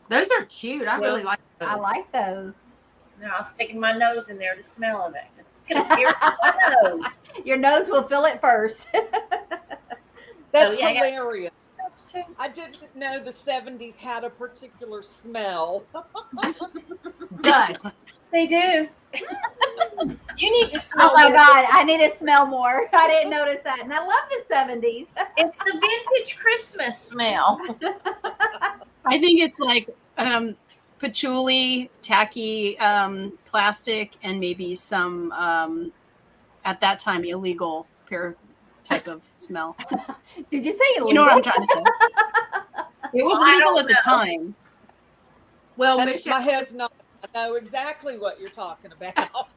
Those are cute. I really like those. I like those. Now I'm sticking my nose in there to smell of it. Could appear from my nose. Your nose will fill it first. That's yeah, hilarious. That's too. I didn't know the 70s had a particular smell. Dust. They do. You need to smell. Oh my it. God, I need to smell more. I didn't notice that. And I love the 70s. It's the vintage Christmas smell. I think it's like patchouli, tacky, plastic, and maybe some at that time illegal type of smell. Did you say illegal? You know what I'm trying to say? It was I illegal don't at the know. time. Well, My Michelle, head's not. I know exactly what you're talking about.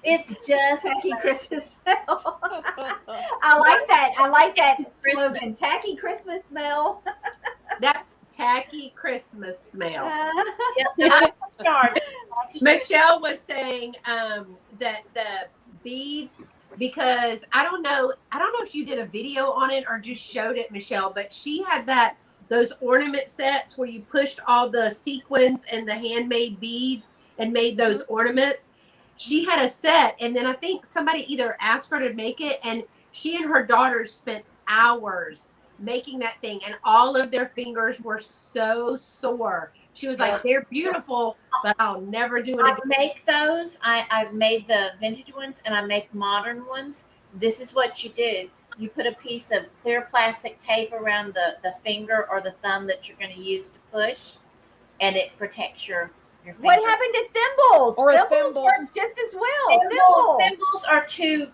It's just Tacky Christmas smell. I like that. I like that slogan. Tacky Christmas smell. that's tacky Christmas smell. charged. Michelle was saying that the beads, because I don't know if you did a video on it or just showed it, Michelle, but she had those ornament sets where you pushed all the sequins and the handmade beads and made those ornaments. She had a set, and then I think somebody either asked her to make it, and she and her daughters spent hours making that thing, and all of their fingers were so sore. She was like, they're beautiful, but I'll never do it I again. make those. I've made the vintage ones and I make modern ones. This is what you do. You put a piece of clear plastic tape around the finger or the thumb that you're going to use to push, and it protects your finger. What happened to thimbles? Or a Thimbles thimble. work just as well. Thimbles are too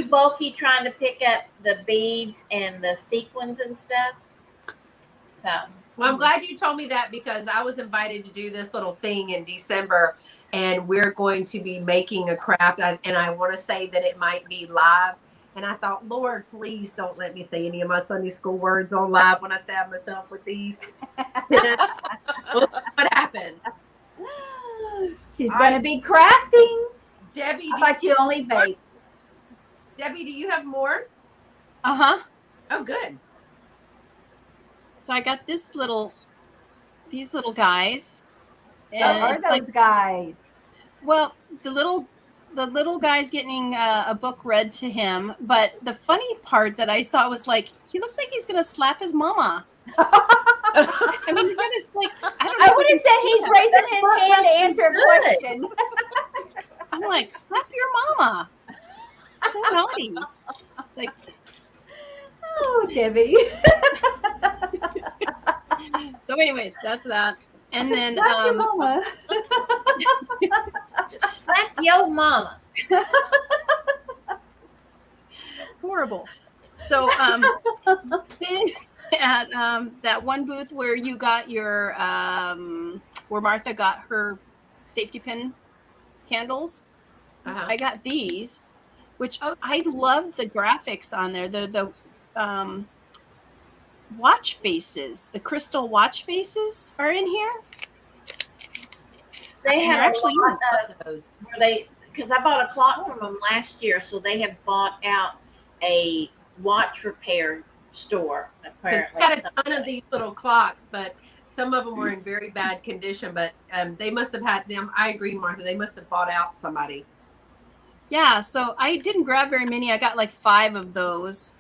bulky trying to pick up the beads and the sequins and stuff. So. Well, I'm glad you told me that, because I was invited to do this little thing in December, and we're going to be making a craft, and I want to say that it might be live. And I thought, Lord, please don't let me say any of my Sunday school words on live when I stab myself with these. What happened? She's going to be crafting. Debbie, I thought you only baked. Debbie, do you have more? Uh-huh. Oh, good. So I got these little guys. What are it's those guys? Well, the little guy's getting a book read to him, but the funny part that I saw was like, he looks like he's gonna slap his mama. I mean, he's gonna like. I would have said he's raising his hand to answer a question. I'm like, slap your mama. So naughty. It's like, Oh, Debbie. so anyways, that's that. And then Slap your mama. Slap yo mama. horrible. So then at that one booth where you got your where Martha got her safety pin candles, I got these, which I love the graphics on there. The watch faces, the crystal watch faces are in here. They had actually a lot of those. Because I bought a clock from them last year, so they have bought out a watch repair store. Apparently, They had a ton of these little clocks, but some of them were in very bad condition. But they must have had them. I agree, Martha. They must have bought out somebody. Yeah, so I didn't grab very many. I got like 5 of those.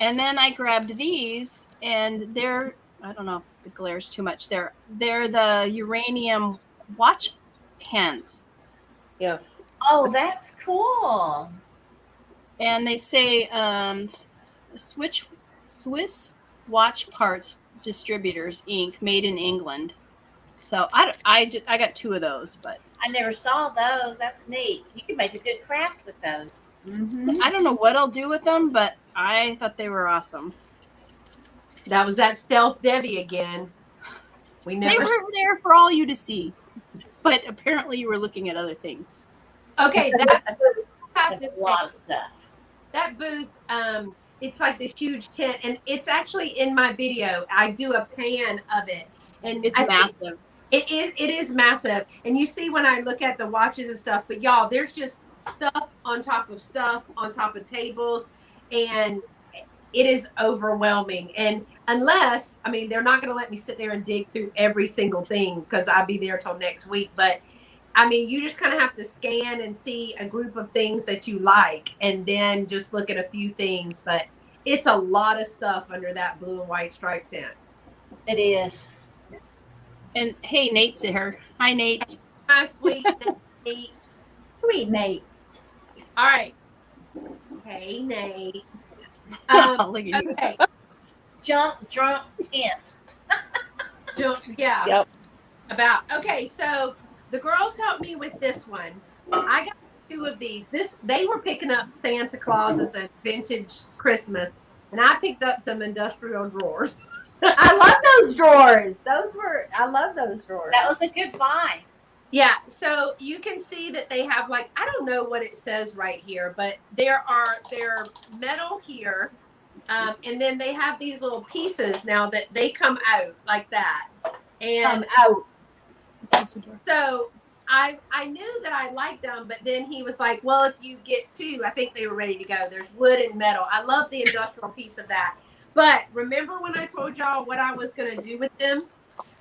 And then I grabbed these, and they're, I don't know if the glare's too much. They're the uranium watch hands. Yeah. Oh, that's cool. And they say Swiss Watch Parts Distributors, Inc., made in England. So I got 2 of those, but I never saw those. That's neat. You can make a good craft with those. Mhm. I don't know what I'll do with them, but I thought they were awesome. That was that stealth Debbie again. We They never. were there for all you to see, but apparently you were looking at other things. Okay, that's have That's to a lot of stuff. that booth. It's like this huge tent, and it's actually in my video. I do a pan of it, and It's I think massive. it is massive. And you see when I look at the watches and stuff, but y'all, there's just stuff on top of tables, and it is overwhelming. And unless, I mean, they're not going to let me sit there and dig through every single thing because I'll be there till next week. But I mean, you just kind of have to scan and see a group of things that you like and then just look at a few things. But it's a lot of stuff under that blue and white striped tent. It is. And hey, Nate's here. Hi, Nate. Hi, sweet Nate. Sweet Nate. All right. Hey, Nate. Look at you. Okay. Drunk tent. Yeah. Yep. Okay, so the girls helped me with this one. I got 2 of these. They were picking up Santa Clauses and vintage Christmas, and I picked up some industrial drawers. I love those drawers. I love those drawers. That was a good buy. Yeah, so you can see that they have like, I don't know what it says right here, but they're metal here, and then they have these little pieces now that they come out like that. And out. so I knew that I liked them, but then he was like, well, if you get 2, I think they were ready to go. There's wood and metal. I love the industrial piece of that. But remember when I told y'all what I was going to do with them?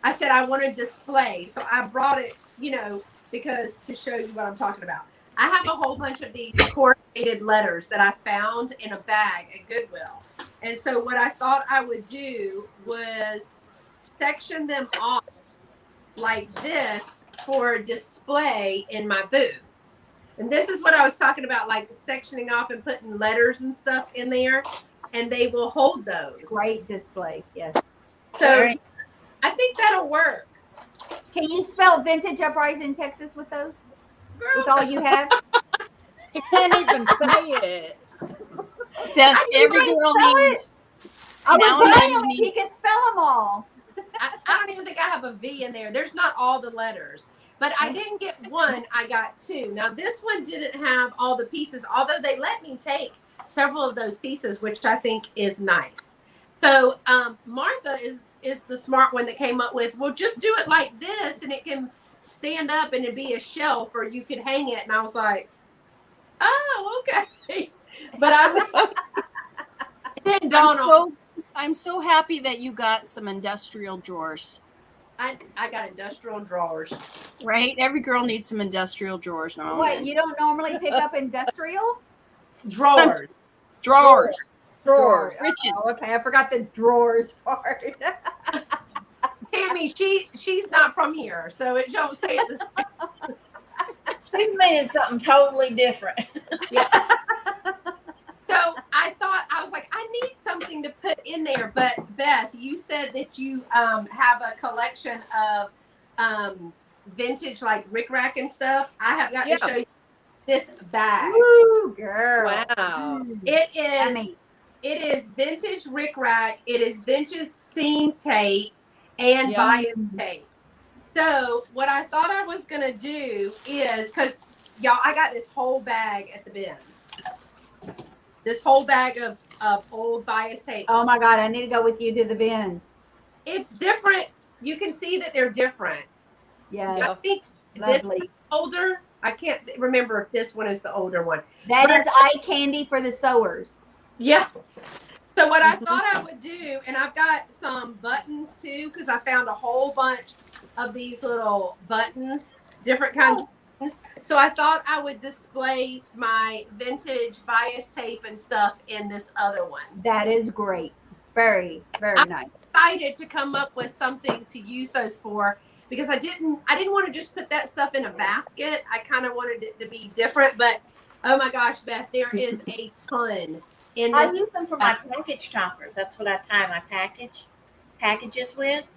I said I want to display. So I brought it, because to show you what I'm talking about. I have a whole bunch of these coordinated letters that I found in a bag at Goodwill. And so what I thought I would do was section them off like this for display in my booth. And this is what I was talking about, like sectioning off and putting letters and stuff in there, and they will hold those. Great display. Yes. So Very I think that'll work. Can you spell vintage uprising Texas with those? Girl, With all you have? You can't even say it. That I every knew girl I'd spell needs. I Now would and buy then them you if he could spell them all. I don't even think I have a V in there. There's not all the letters. But I didn't get 1, I got 2. Now this one didn't have all the pieces, although they let me take several of those pieces, which I think is nice. So Martha is the smart one that came up with, well, just do it like this and it can stand up and it'd be a shelf or you could hang it. And I was like, oh, okay. But it didn't dawn on. I'm so happy that you got some industrial drawers. I got industrial drawers. Right? Every girl needs some industrial drawers now. and What, then. you don't normally pick up industrial? Drawers. Drawers. Drawers. Richard. Oh, okay. I forgot the drawers part. Tammy, she's not from here, so it don't say it the same. She's made something totally different. So I was like, I need something to put in there. But Beth, you said that you have a collection of vintage like rickrack and stuff. I have got to show you this bag. Ooh, girl. Wow. It is Yummy. it is vintage rickrack. It is vintage seam tape and Yum. bias tape. So what I thought I was gonna do is, because y'all, I got this whole bag at the bins. This whole bag of old bias tape. Oh my God, I need to go with you to the bins. It's different. You can see that they're different. Yes, I think this lovely. older. I can't remember if this one is the older one. That is eye candy for the sewers. Yeah. So what I thought I would do, and I've got some buttons too, because I found a whole bunch of these little buttons, different kinds of buttons. So I thought I would display my vintage bias tape and stuff in this other one. That is great. Very, very nice. Excited to come up with something to use those for, because I didn't want to just put that stuff in a basket. I kind of wanted it to be different, but oh my gosh, Beth, there is a ton in I this. use them for my package toppers. That's what I tie my packages with.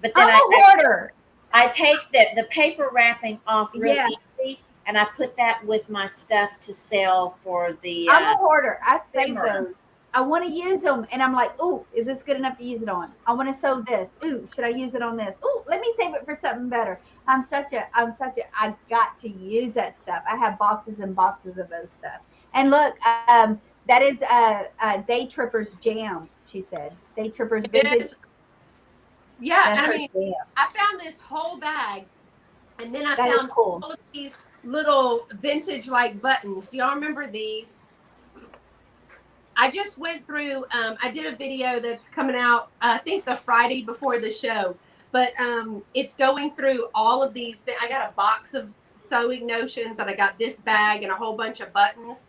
But then I'm a hoarder. I take the paper wrapping off real Yeah. easy, and I put that with my stuff to sell for the. I'm a hoarder. I save simmer. those. I want to use them, and I'm like, oh, is this good enough to use it on? I want to sew this. Ooh, should I use it on this? Oh, let me save it for something better. I got to use that stuff. I have boxes and boxes of those stuff. And look, that is Day Tripper's jam. She said, Day Tripper's vintage. Yes. Yeah, That's and I her mean, jam. I found this whole bag, and then I That is found cool. all of these little vintage like buttons. Do y'all remember these? I just went through. I did a video that's coming out. I think the Friday before the show, but it's going through all of these. I got a box of sewing notions, and I got this bag and a whole bunch of buttons.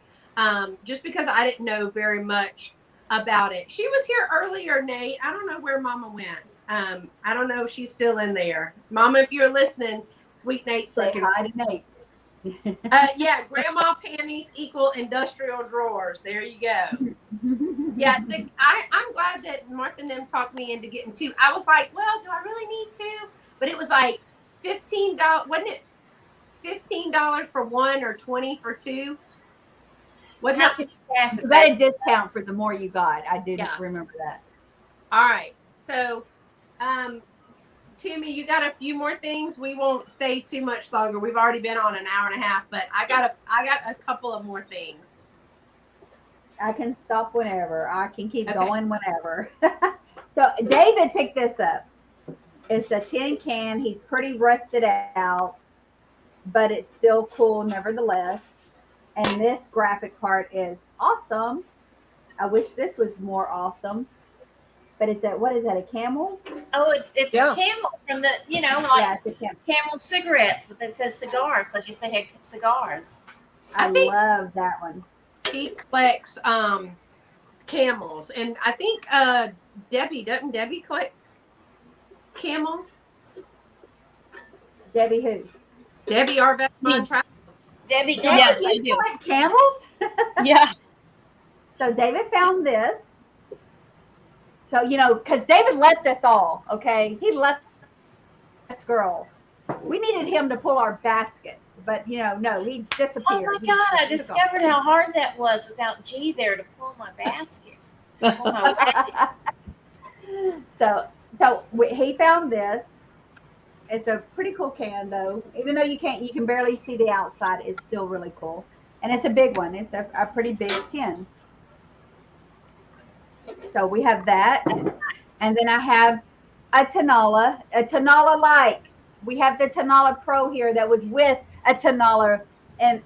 Just because I didn't know very much about it. She was here earlier, Nate. I don't know where Mama went. I don't know if she's still in there. Mama, if you're listening, Sweet Nate's Say looking. hi to Nate. Yeah, grandma panties equal industrial drawers. There you go. Yeah, I'm glad that Martha and them talked me into getting two. I was like, well, do I really need two? But it was like $15. Wasn't it $15 for one or 20 for two? Wasn't How that? can you pass it? You got a discount for the more you got. I didn't Yeah. remember that. All right. So, Timmy, you got a few more things. We won't stay too much longer. We've already been on an hour and a half, but I got a couple of more things. I can stop whenever. I can keep Okay. going whenever. So David picked this up. It's a tin can. He's pretty rusted out, but it's still cool nevertheless. And this graphic part is awesome. I wish this was more awesome. But it's what is that, a camel? Oh, it's Yeah. a Camel from the, like Yeah, it's a camel. Camel cigarettes, but that says cigars. So I guess they had cigars. I think- love that one. He collects camels, and I think doesn't Debbie collect camels? Debbie who? Debbie, our best friend, travels. Debbie, Debbie, Yes, I you do. collect camels? Yeah. So David found this. So, because David left us all, okay? He left us girls. We needed him to pull our baskets, but, no, he disappeared. Oh my God! I discovered how hard that was without G there to pull my basket. Pull my He found this. It's a pretty cool can, though. Even though you can barely see the outside, it's still really cool. And it's a big one. It's a pretty big tin. So we have that. And then I have a Tanala like. We have the Tanala Pro here that was with a Tanala. And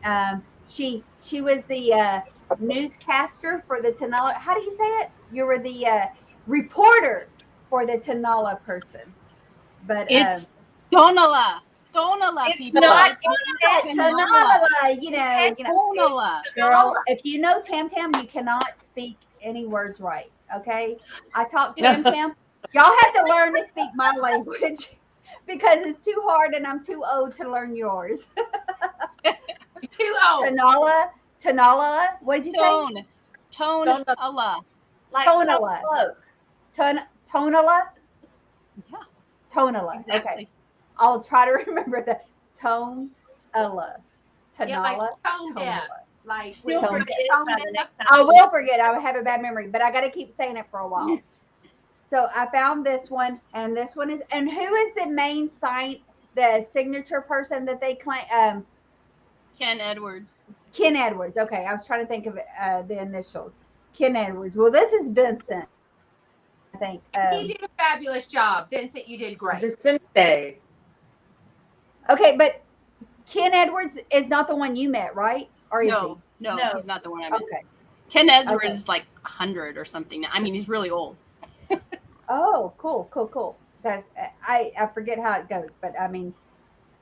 she was the newscaster for the Tanala. How do you say it? You were the reporter for the Tanala person. But It's Donala. It's people. not It's Tanala, Donala. girl, if you know Tam Tam, you cannot speak any words right. Okay, I talk Tam Tam. Y'all have to learn to speak my language because it's too hard, and I'm too old to learn yours. Too old. Tanala. What did you say? Tone Allah. like Tonala. Tonala. Tonala. Yeah, Tonala. exactly. Okay, I'll try to remember that. Tonala. Tanala. Yeah, like tone deaf. Tonala. Like She'll with forget it tone by the deaf. next time. I will forget. I have a bad memory, but I got to keep saying it for a while. So I found this one, and this one is. And who is the main site, the signature person that they claim? Ken Edwards. Ken Edwards. Okay, I was trying to think of the initials. Ken Edwards. Well, this is Vincent. I think. He did a fabulous job, Vincent. You did great. Vicente. Okay, but Ken Edwards is not the one you met, right? Or is No, No. he's not the one I he? meant. Okay. Ken Edwards Okay. is like 100 or something. I mean, he's really old. Oh, cool. That's I forget how it goes, but I mean,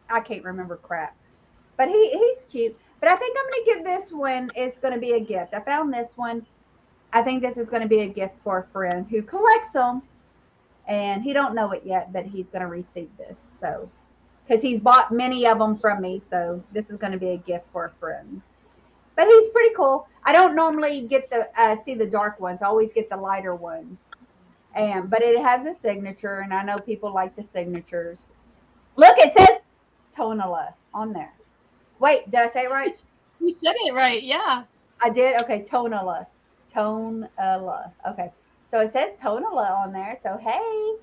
I can't remember crap. But he's cute. But I think I'm going to give this one. It's going to be a gift. I found this one. I think this is going to be a gift for a friend who collects them, and he don't know it yet, but he's going to receive this. So, because he's bought many of them from me, so this is going to be a gift for a friend. But he's pretty cool. I don't normally get the see the dark ones. I always get the lighter ones. But it has a signature, and I know people like the signatures. Look, it says Tonala on there. Wait, did I say it right? You said it right. Yeah. I did? Okay, Tonala. Tonala. Okay. So it says Tonala on there. So, hey.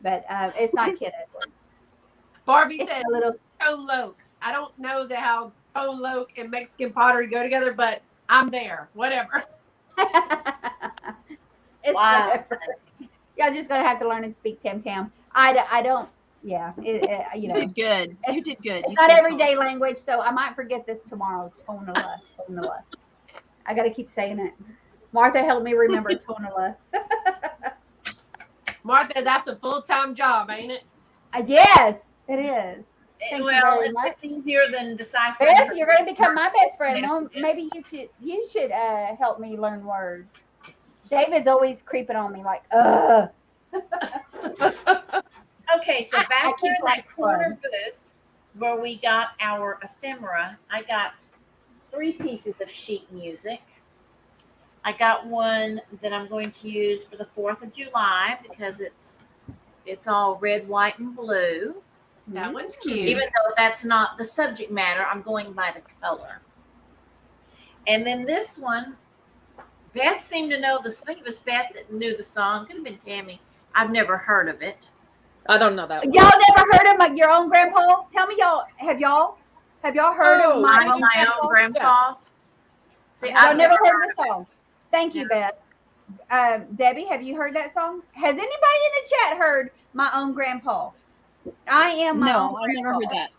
But it's not Kid Edwards. Barbie It's says a little. Tone Loc. I don't know how Tone Loc and Mexican pottery go together, but I'm there. Whatever. It's Wow. whatever. Y'all just going to have to learn and speak Tam Tam. I don't. Yeah. You You know. did good. You did good. It's You not said everyday language, so I might forget this tomorrow. Tonala. Tonala. I got to keep saying it. Martha helped me remember Tonala. Martha, that's a full-time job, ain't it? Yes, it is. Thank you Well, very much. it's easier than deciphering. Beth, you're going to become my best friend. Well, messages. maybe you should help me learn words. David's always creeping on me like, Okay, so I back keep there in that like corner fun. booth where we got our ephemera, I got 3 pieces of sheet music. I got one that I'm going to use for the 4th of July because it's all red, white, and blue. That one's cute. Even though that's not the subject matter, I'm going by the color. And then this one, Beth seemed to know this. I think it was Beth that knew the song. Could have been Tammy. I've never heard of it. I don't know that one. Y'all never heard of your own grandpa? Tell me, have y'all heard of My own grandpa. See, Y'all I've never heard heard the song. Thank you, Beth. Debbie, have you heard that song? Has anybody in the chat heard My Own Grandpa? I am my own No, I've never heard that.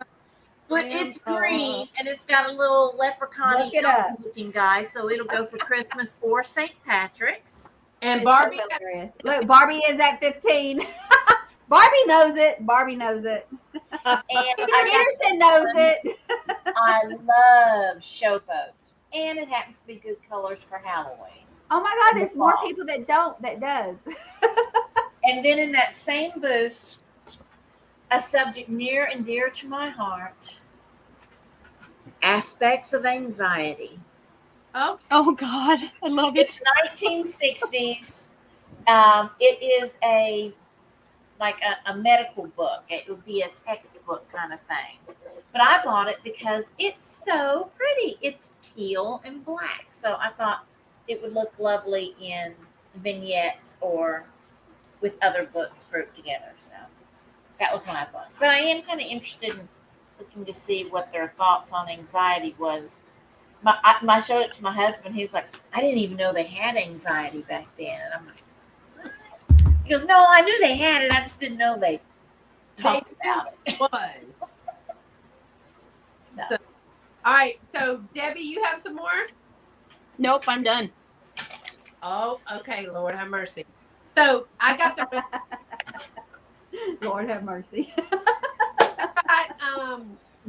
But it's green and it's got a little leprechaun Look it up. looking guy, so it'll go for Christmas or St. Patrick's. And It's Barbie, so hilarious. Look, Barbie is at 15. Barbie knows it. Barbie knows it. And Peterson knows it. I love Showboat. And it happens to be good colors for Halloween. Oh my God, there's more people that does. And then in that same booth, a subject near and dear to my heart, aspects of anxiety. oh, Oh God, I love it. It's 1960s. It is a medical book. It would be a textbook kind of thing. But I bought it because it's so pretty. It's teal and black. So I thought it would look lovely in vignettes or with other books grouped together. So that was what I bought. But I am kind of interested in looking to see what their thoughts on anxiety was. I showed it to my husband. He's like, I didn't even know they had anxiety back then. And I'm like, what? He goes, no, I knew they had it. I just didn't know they talked about it. was. So. All right. So, Debbie, you have some more? Nope, I'm done. Oh, okay. Lord have mercy. So, I got the Lord have mercy.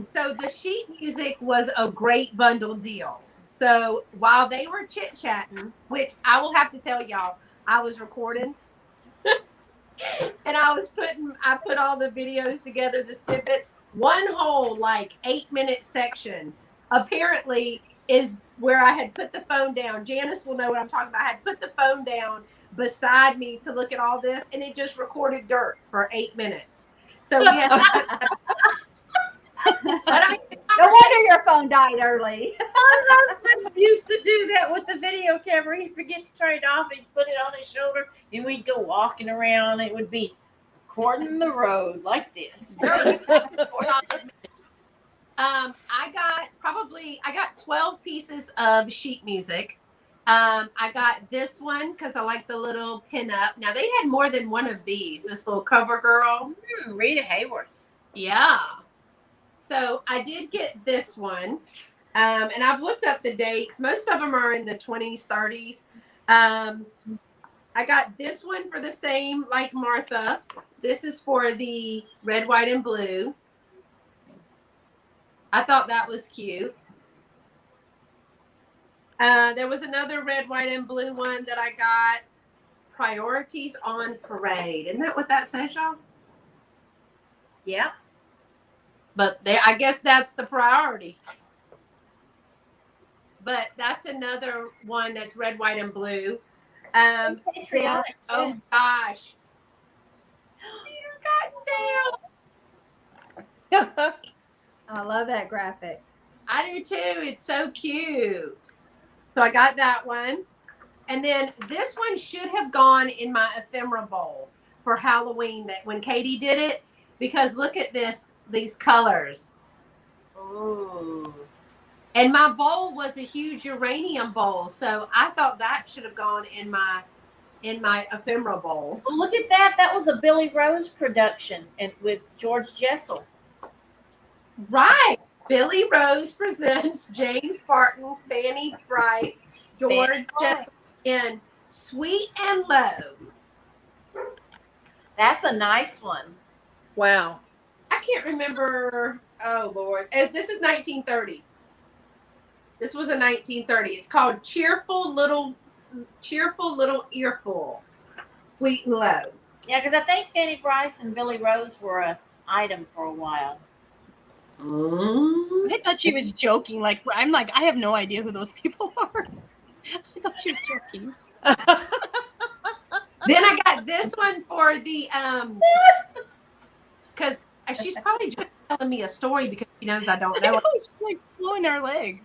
so the sheet music was a great bundle deal. So while they were chit-chatting, which I will have to tell y'all, I was recording and I put all the videos together, the snippets. One whole 8-minute section apparently is where I had put the phone down. Janice will know what I'm talking about. I had put the phone down beside me to look at all this, and it just recorded dirt for 8 minutes. So we had to but I mean, No wonder your phone died early. My husband used to do that with the video camera. He'd forget to turn it off and he'd put it on his shoulder, and we'd go walking around. It would be recording the road like this. I got 12 pieces of sheet music. I got this one because I like the little pin up. Now they had more than one of these. This little cover girl. Rita Hayworth. Yeah. So I did get this one. And I've looked up the dates. Most of them are in the 20s, 30s. I got this one for the same like Martha. This is for the red, white, and blue. I thought that was cute. There was another red, white, and blue one that I got. Priorities on Parade. Isn't that what that says, y'all? Yeah. But I guess that's the priority. But that's another one that's red, white, and blue. Patriotic, oh gosh. Peter got down. I love that graphic. I do too. It's so cute. So I got that one. And then this one should have gone in my ephemera bowl for Halloween that when Katie did it, because look at these colors. Ooh. And my bowl was a huge uranium bowl. So I thought that should have gone in my ephemera bowl. Well, look at that. That was a Billy Rose production and with George Jessel. Right. Billy Rose presents James Barton, Fanny Bryce, George Fanny Jessel, Bryce. and Sweet and Low. That's a nice one. Wow. I can't remember. Oh Lord, this is 1930. This was a 1930. It's called Cheerful Little Earful, Sweet and Low. Yeah, because I think Fanny Bryce and Billy Rose were a item for a while. Mm. I thought she was joking. Like I'm like, I have no idea who those people are. I thought she was joking. Then I got this one for the because she's probably just telling me a story because she knows I don't know. She's like blowing our leg.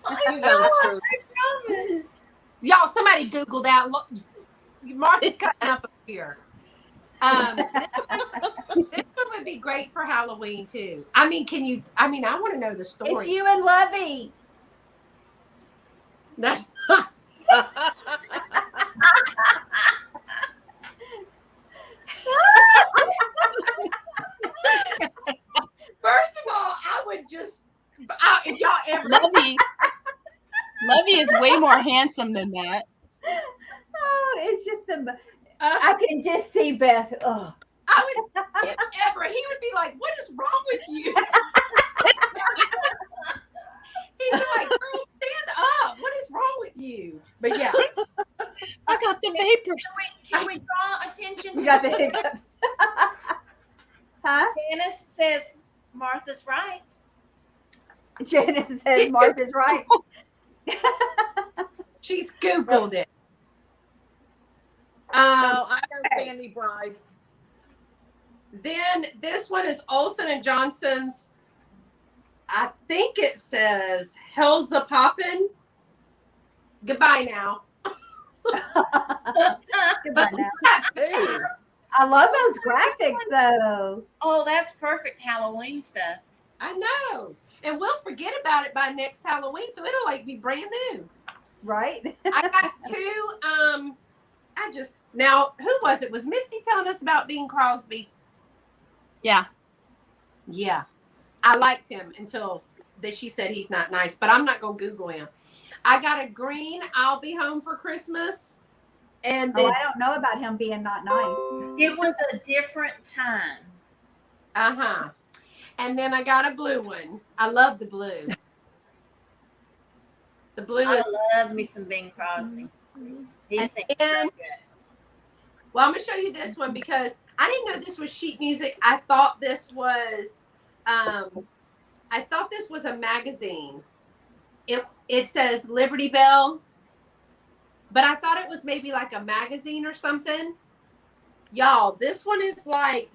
You youngsters. Promise. Y'all, somebody Google that. Look, Martha's cutting up here. This one would be great for Halloween too. I mean, I want to know the It's story. you and Lovey. That's first of all, I would just if y'all ever Lovey is way more handsome than that. Oh, it's just I can just see Beth. Oh, I would if ever he would be like, "What is wrong with you?" He'd be like, "Girl, stand up. What is wrong with you?" But yeah, I got the vapors. Can we draw attention you to got the this? hiccups. Huh? Janice says Martha's right. Janice says Martha's right. she's Googled it. No, I know Fanny Bryce. Then this one is Olsen and Johnson's. I think it says "Hell's a Poppin'." Goodbye now. Goodbye now. Hey. I love those graphics though. Oh, that's perfect Halloween stuff. I know, and we'll forget about it by next Halloween, so it'll like be brand new. Right? I got two. Now who was it? Was Misty telling us about Bing Crosby? Yeah. Yeah, I liked him until she said he's not nice, but I'm not gonna Google him. I got a green "I'll Be Home for Christmas," and Oh, then I don't know about him being not nice. It was a different time. and then I got a blue one. I love the blue. The blue I is love me some Bing Crosby. He And sings then- so good. well. I'm gonna show you this one because I didn't know this was sheet music. I thought this was a magazine. It says Liberty Bell, but I thought it was maybe like a magazine or something. Y'all, this one is like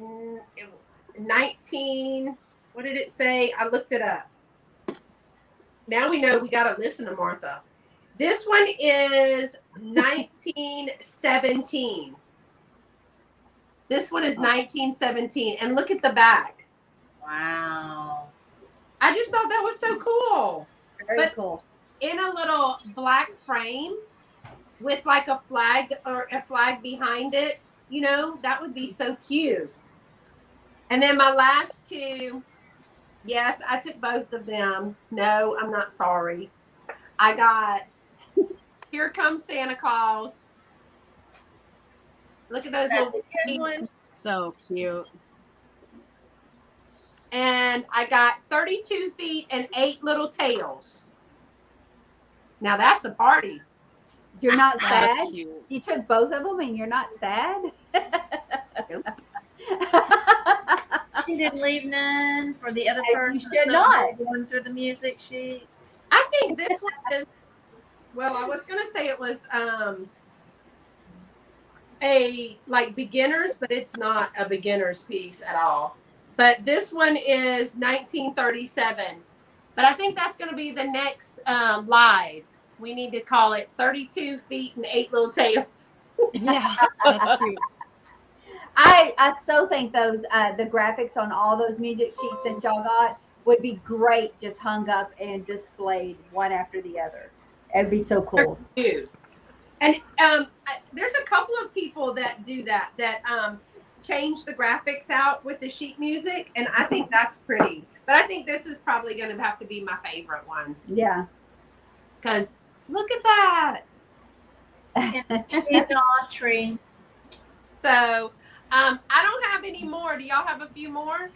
19. What did it say? I looked it up. Now we know we got to listen to Martha. This one is 1917. This one is 1917. And look at the back. Wow. I just thought that was so cool. Very cool. In a little black frame with like a flag or a flag behind it, that would be so cute. And then my last two, yes, I took both of them. No, I'm not sorry. I got Here Comes Santa Claus. Look at those That's little a good one. So cute. And I got 32 feet and 8 little tails. Now that's a party. You're not That's sad? cute. You took both of them and you're not sad? She didn't leave none for the other As you person. should not. Going through the music sheets. I think this one is, well, I was going to say it was a like beginners, but it's not a beginner's piece at all. but this one is 1937. But I think that's going to be the next live. We need to call it 32 feet and 8 little tails. Yeah, that's cute. I so think those the graphics on all those music sheets that y'all got would be great, just hung up and displayed one after the other. It'd be so cool. Cute. And there's a couple of people that do that change the graphics out with the sheet music, and I think that's pretty. But I think this is probably going to have to be my favorite one. Yeah. Because look at that. And it's in the tree. So I don't have any more. Do y'all have a few more?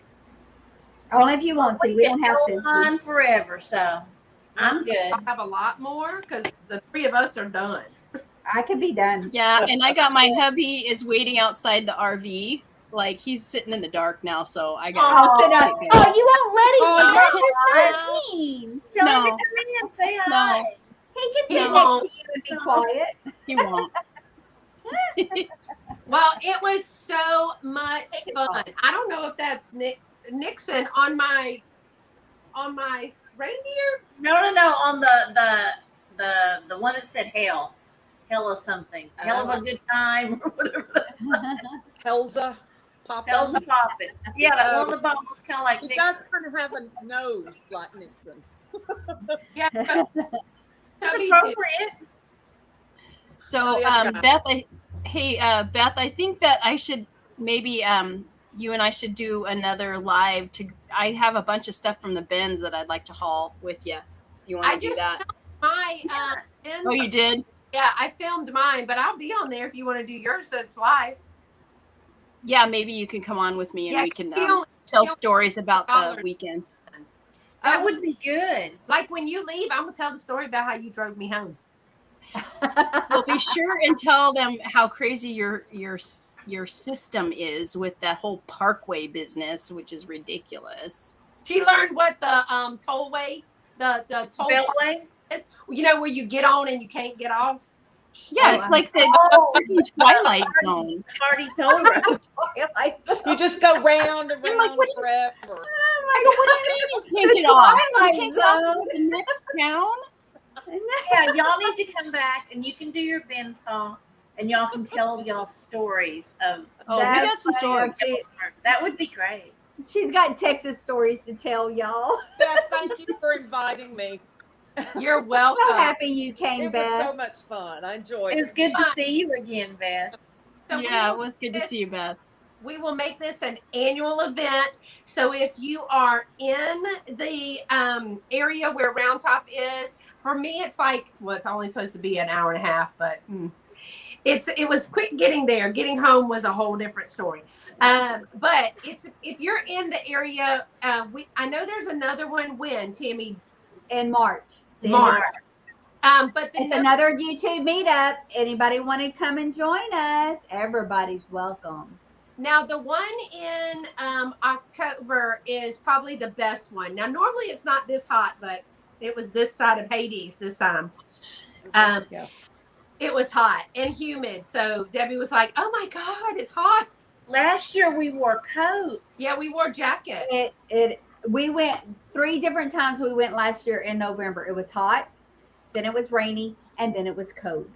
Only if you want to. We don't have go to. on forever, so I'm good. I have a lot more because the three of us are done. I could be done. Yeah, and I got my hubby is waiting outside the RV. Like he's sitting in the dark now, so I got. Oh, you won't let him. Oh, You're so mean. Tell No. him to come in and say hi. He can sit He next won't. to you and be quiet. He won't. Well, it was so much fun. I don't know if that's Nixon on my reindeer. No, on the one that said hell of something, hell of a good time or whatever. Elsa, Papa. Hell's a poppin'. Yeah, that one on the bottom was kind of like You Nixon. guys kind of have a nose like Nixon. Yeah. It's appropriate. So, Beth, Beth, I think that I should maybe you and I should do another live. I have a bunch of stuff from the bins that I'd like to haul with you. You want to do that? My Oh, you did? Yeah, I filmed mine, but I'll be on there if you want to do yours. That's live. Yeah, maybe you can come on with me and Yeah, we can feel- tell feel- stories about the weekend. That would be good. Like when you leave, I'm gonna tell the story about how you drove me home. Well, be sure and tell them how crazy your system is with that whole parkway business, which is ridiculous. She learned what the tollway, the toll Beltway? is. You know, where you get on and you can't get off. Yeah, it's like the freaking Twilight Zone. Already told her. You just go round and I'm like, round what do you- forever. I go, what do you mean you can't get off? You can't get off to the next town? Yeah, y'all need to come back and you can do your bins haul and y'all can tell y'all stories of. Oh, we got some stories. That would be great. She's got Texas stories to tell y'all. Beth, thank you for inviting me. You're welcome. So happy you came, It Beth. was so much fun. I enjoyed It was it. good to see you again, Beth. So Yeah, it was good to see you, Beth. We will make this an annual event. So if you are in the area where Round Top is, for me, it's like, well, it's only supposed to be an hour and a half, but it was quick getting there. Getting home was a whole different story. But if you're in the area, I know there's another one. When, Tammy? In March. March. But It's another YouTube meetup. Anybody want to come and join us? Everybody's welcome. Now, the one in October is probably the best one. Now, normally it's not this hot, but it was this side of Hades this time. It was hot and humid. So Debbie was like, oh my God, it's hot. Last year we wore coats. Yeah, we wore jackets. We went 3 different times. We went last year in November. It was hot, then it was rainy, and then it was cold.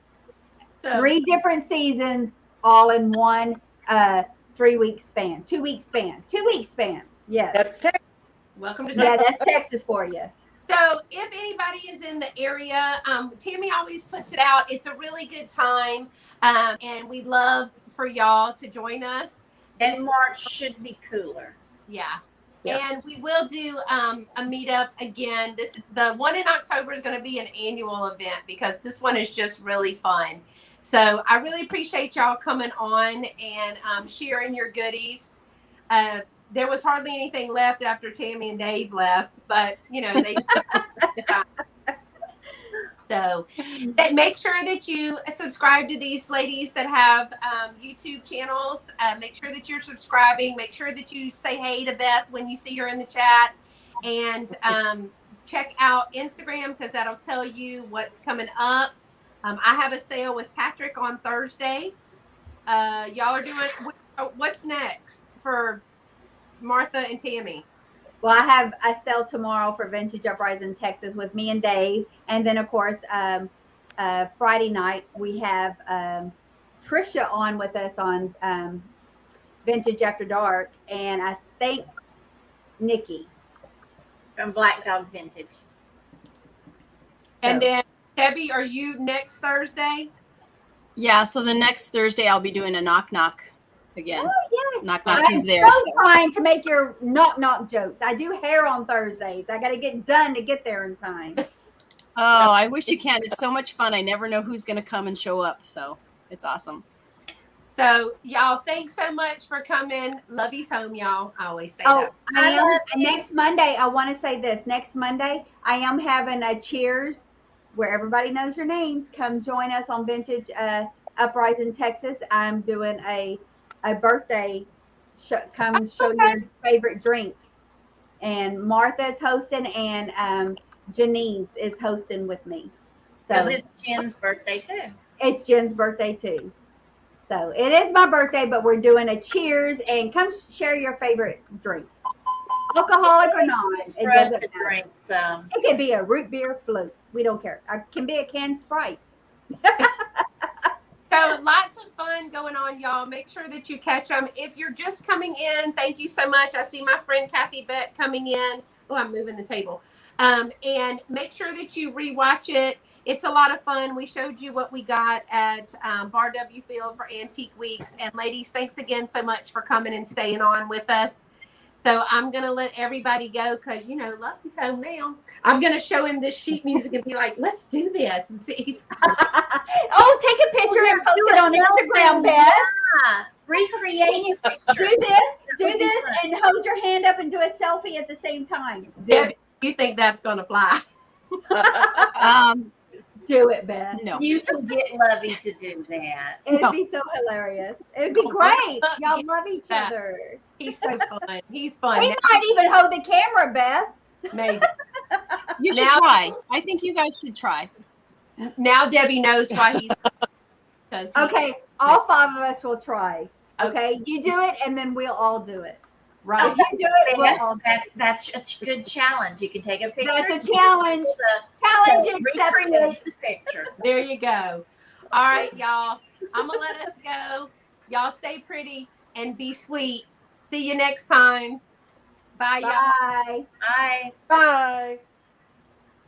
So, 3 different seasons, all in one 3-week span, 2-week span, 2-week span. Yes. That's Texas. welcome to Yeah, Texas. that's Texas for you. So if anybody is in the area, Tammy always puts it out. It's a really good time. And we'd love for y'all to join us. And March should be cooler. Yeah. Yeah. And we will do a meetup again. The one in October is going to be an annual event because this one is just really fun. So I really appreciate y'all coming on and sharing your goodies. There was hardly anything left after Tammy and Dave left, but you know they. So make sure that you subscribe to these ladies that have YouTube channels. Make sure that you're subscribing. Make sure that you say hey to Beth when you see her in the chat. And check out Instagram because that'll tell you what's coming up. I have a sale with Patrick on Thursday. Y'all are doing, what's next for Martha and Tammy? Well, I have a sale tomorrow for Vintage Uprising Texas with me and Dave, and then of course Friday night we have Trisha on with us on Vintage After Dark, and I think Nikki. From Black Dog Vintage. And So- then Debbie, are you next Thursday? Yeah, so the next Thursday I'll be doing a knock knock again. Oh yeah. Knock knock, I'm who's there? so So. trying to make your knock jokes. I do hair on Thursdays. I got to get done to get there in time. Oh, I wish you can. It's so much fun. I never know who's going to come and show up. So it's awesome. So y'all, thanks so much for coming. Love you's home, y'all. I always say Oh, that. I am next Monday. I want to say this. Next Monday, I am having a cheers where everybody knows your names. Come join us on Vintage Uprising Texas. I'm doing a birthday. Come show your favorite drink. And Martha's hosting, and Janine's is hosting with me. Because So it's Jen's birthday too. it's Jen's birthday too. So it is my birthday, but we're doing a cheers, and come share your favorite drink, alcoholic or not. It's It for us doesn't to matter. drink some. It could be a root beer float. We don't care. It can be a canned Sprite. So lots of fun going on, y'all. Make sure that you catch them. If you're just coming in, thank you so much. I see my friend Kathy Beck coming in. Oh, I'm moving the table. And make sure that you rewatch it. It's a lot of fun. We showed you what we got at Bar W Field for Antique Weeks. And ladies, thanks again so much for coming and staying on with us. So I'm going to let everybody go because, you know, love is home now. I'm going to show him this sheet music and be like, let's do this. And see. Oh, take a picture and post it on Instagram, Beth. Yeah. Recreate the picture. Do this, and hold your hand up and do a selfie at the same time. Debbie, you think that's going to fly? Do it, Beth. No. You can get Lovey to do that. It'd be so hilarious. It'd be great. Y'all love each Yeah. other. He's so fun. He's fun. He might even hold the camera, Beth. Maybe. You should Now- try. I think you guys should try. Now Debbie knows why he's. Okay, all 5 of us will try. Okay, you do it, and then we'll all do it. Right. If you do it, we'll all do it. That's a good challenge. You can take a picture. That's a challenge. Challenge accepted. Recreate the picture. There you go. All right, y'all. I'm going to let us go. Y'all stay pretty and be sweet. See you next time. Bye, y'all. Bye. Bye. Bye.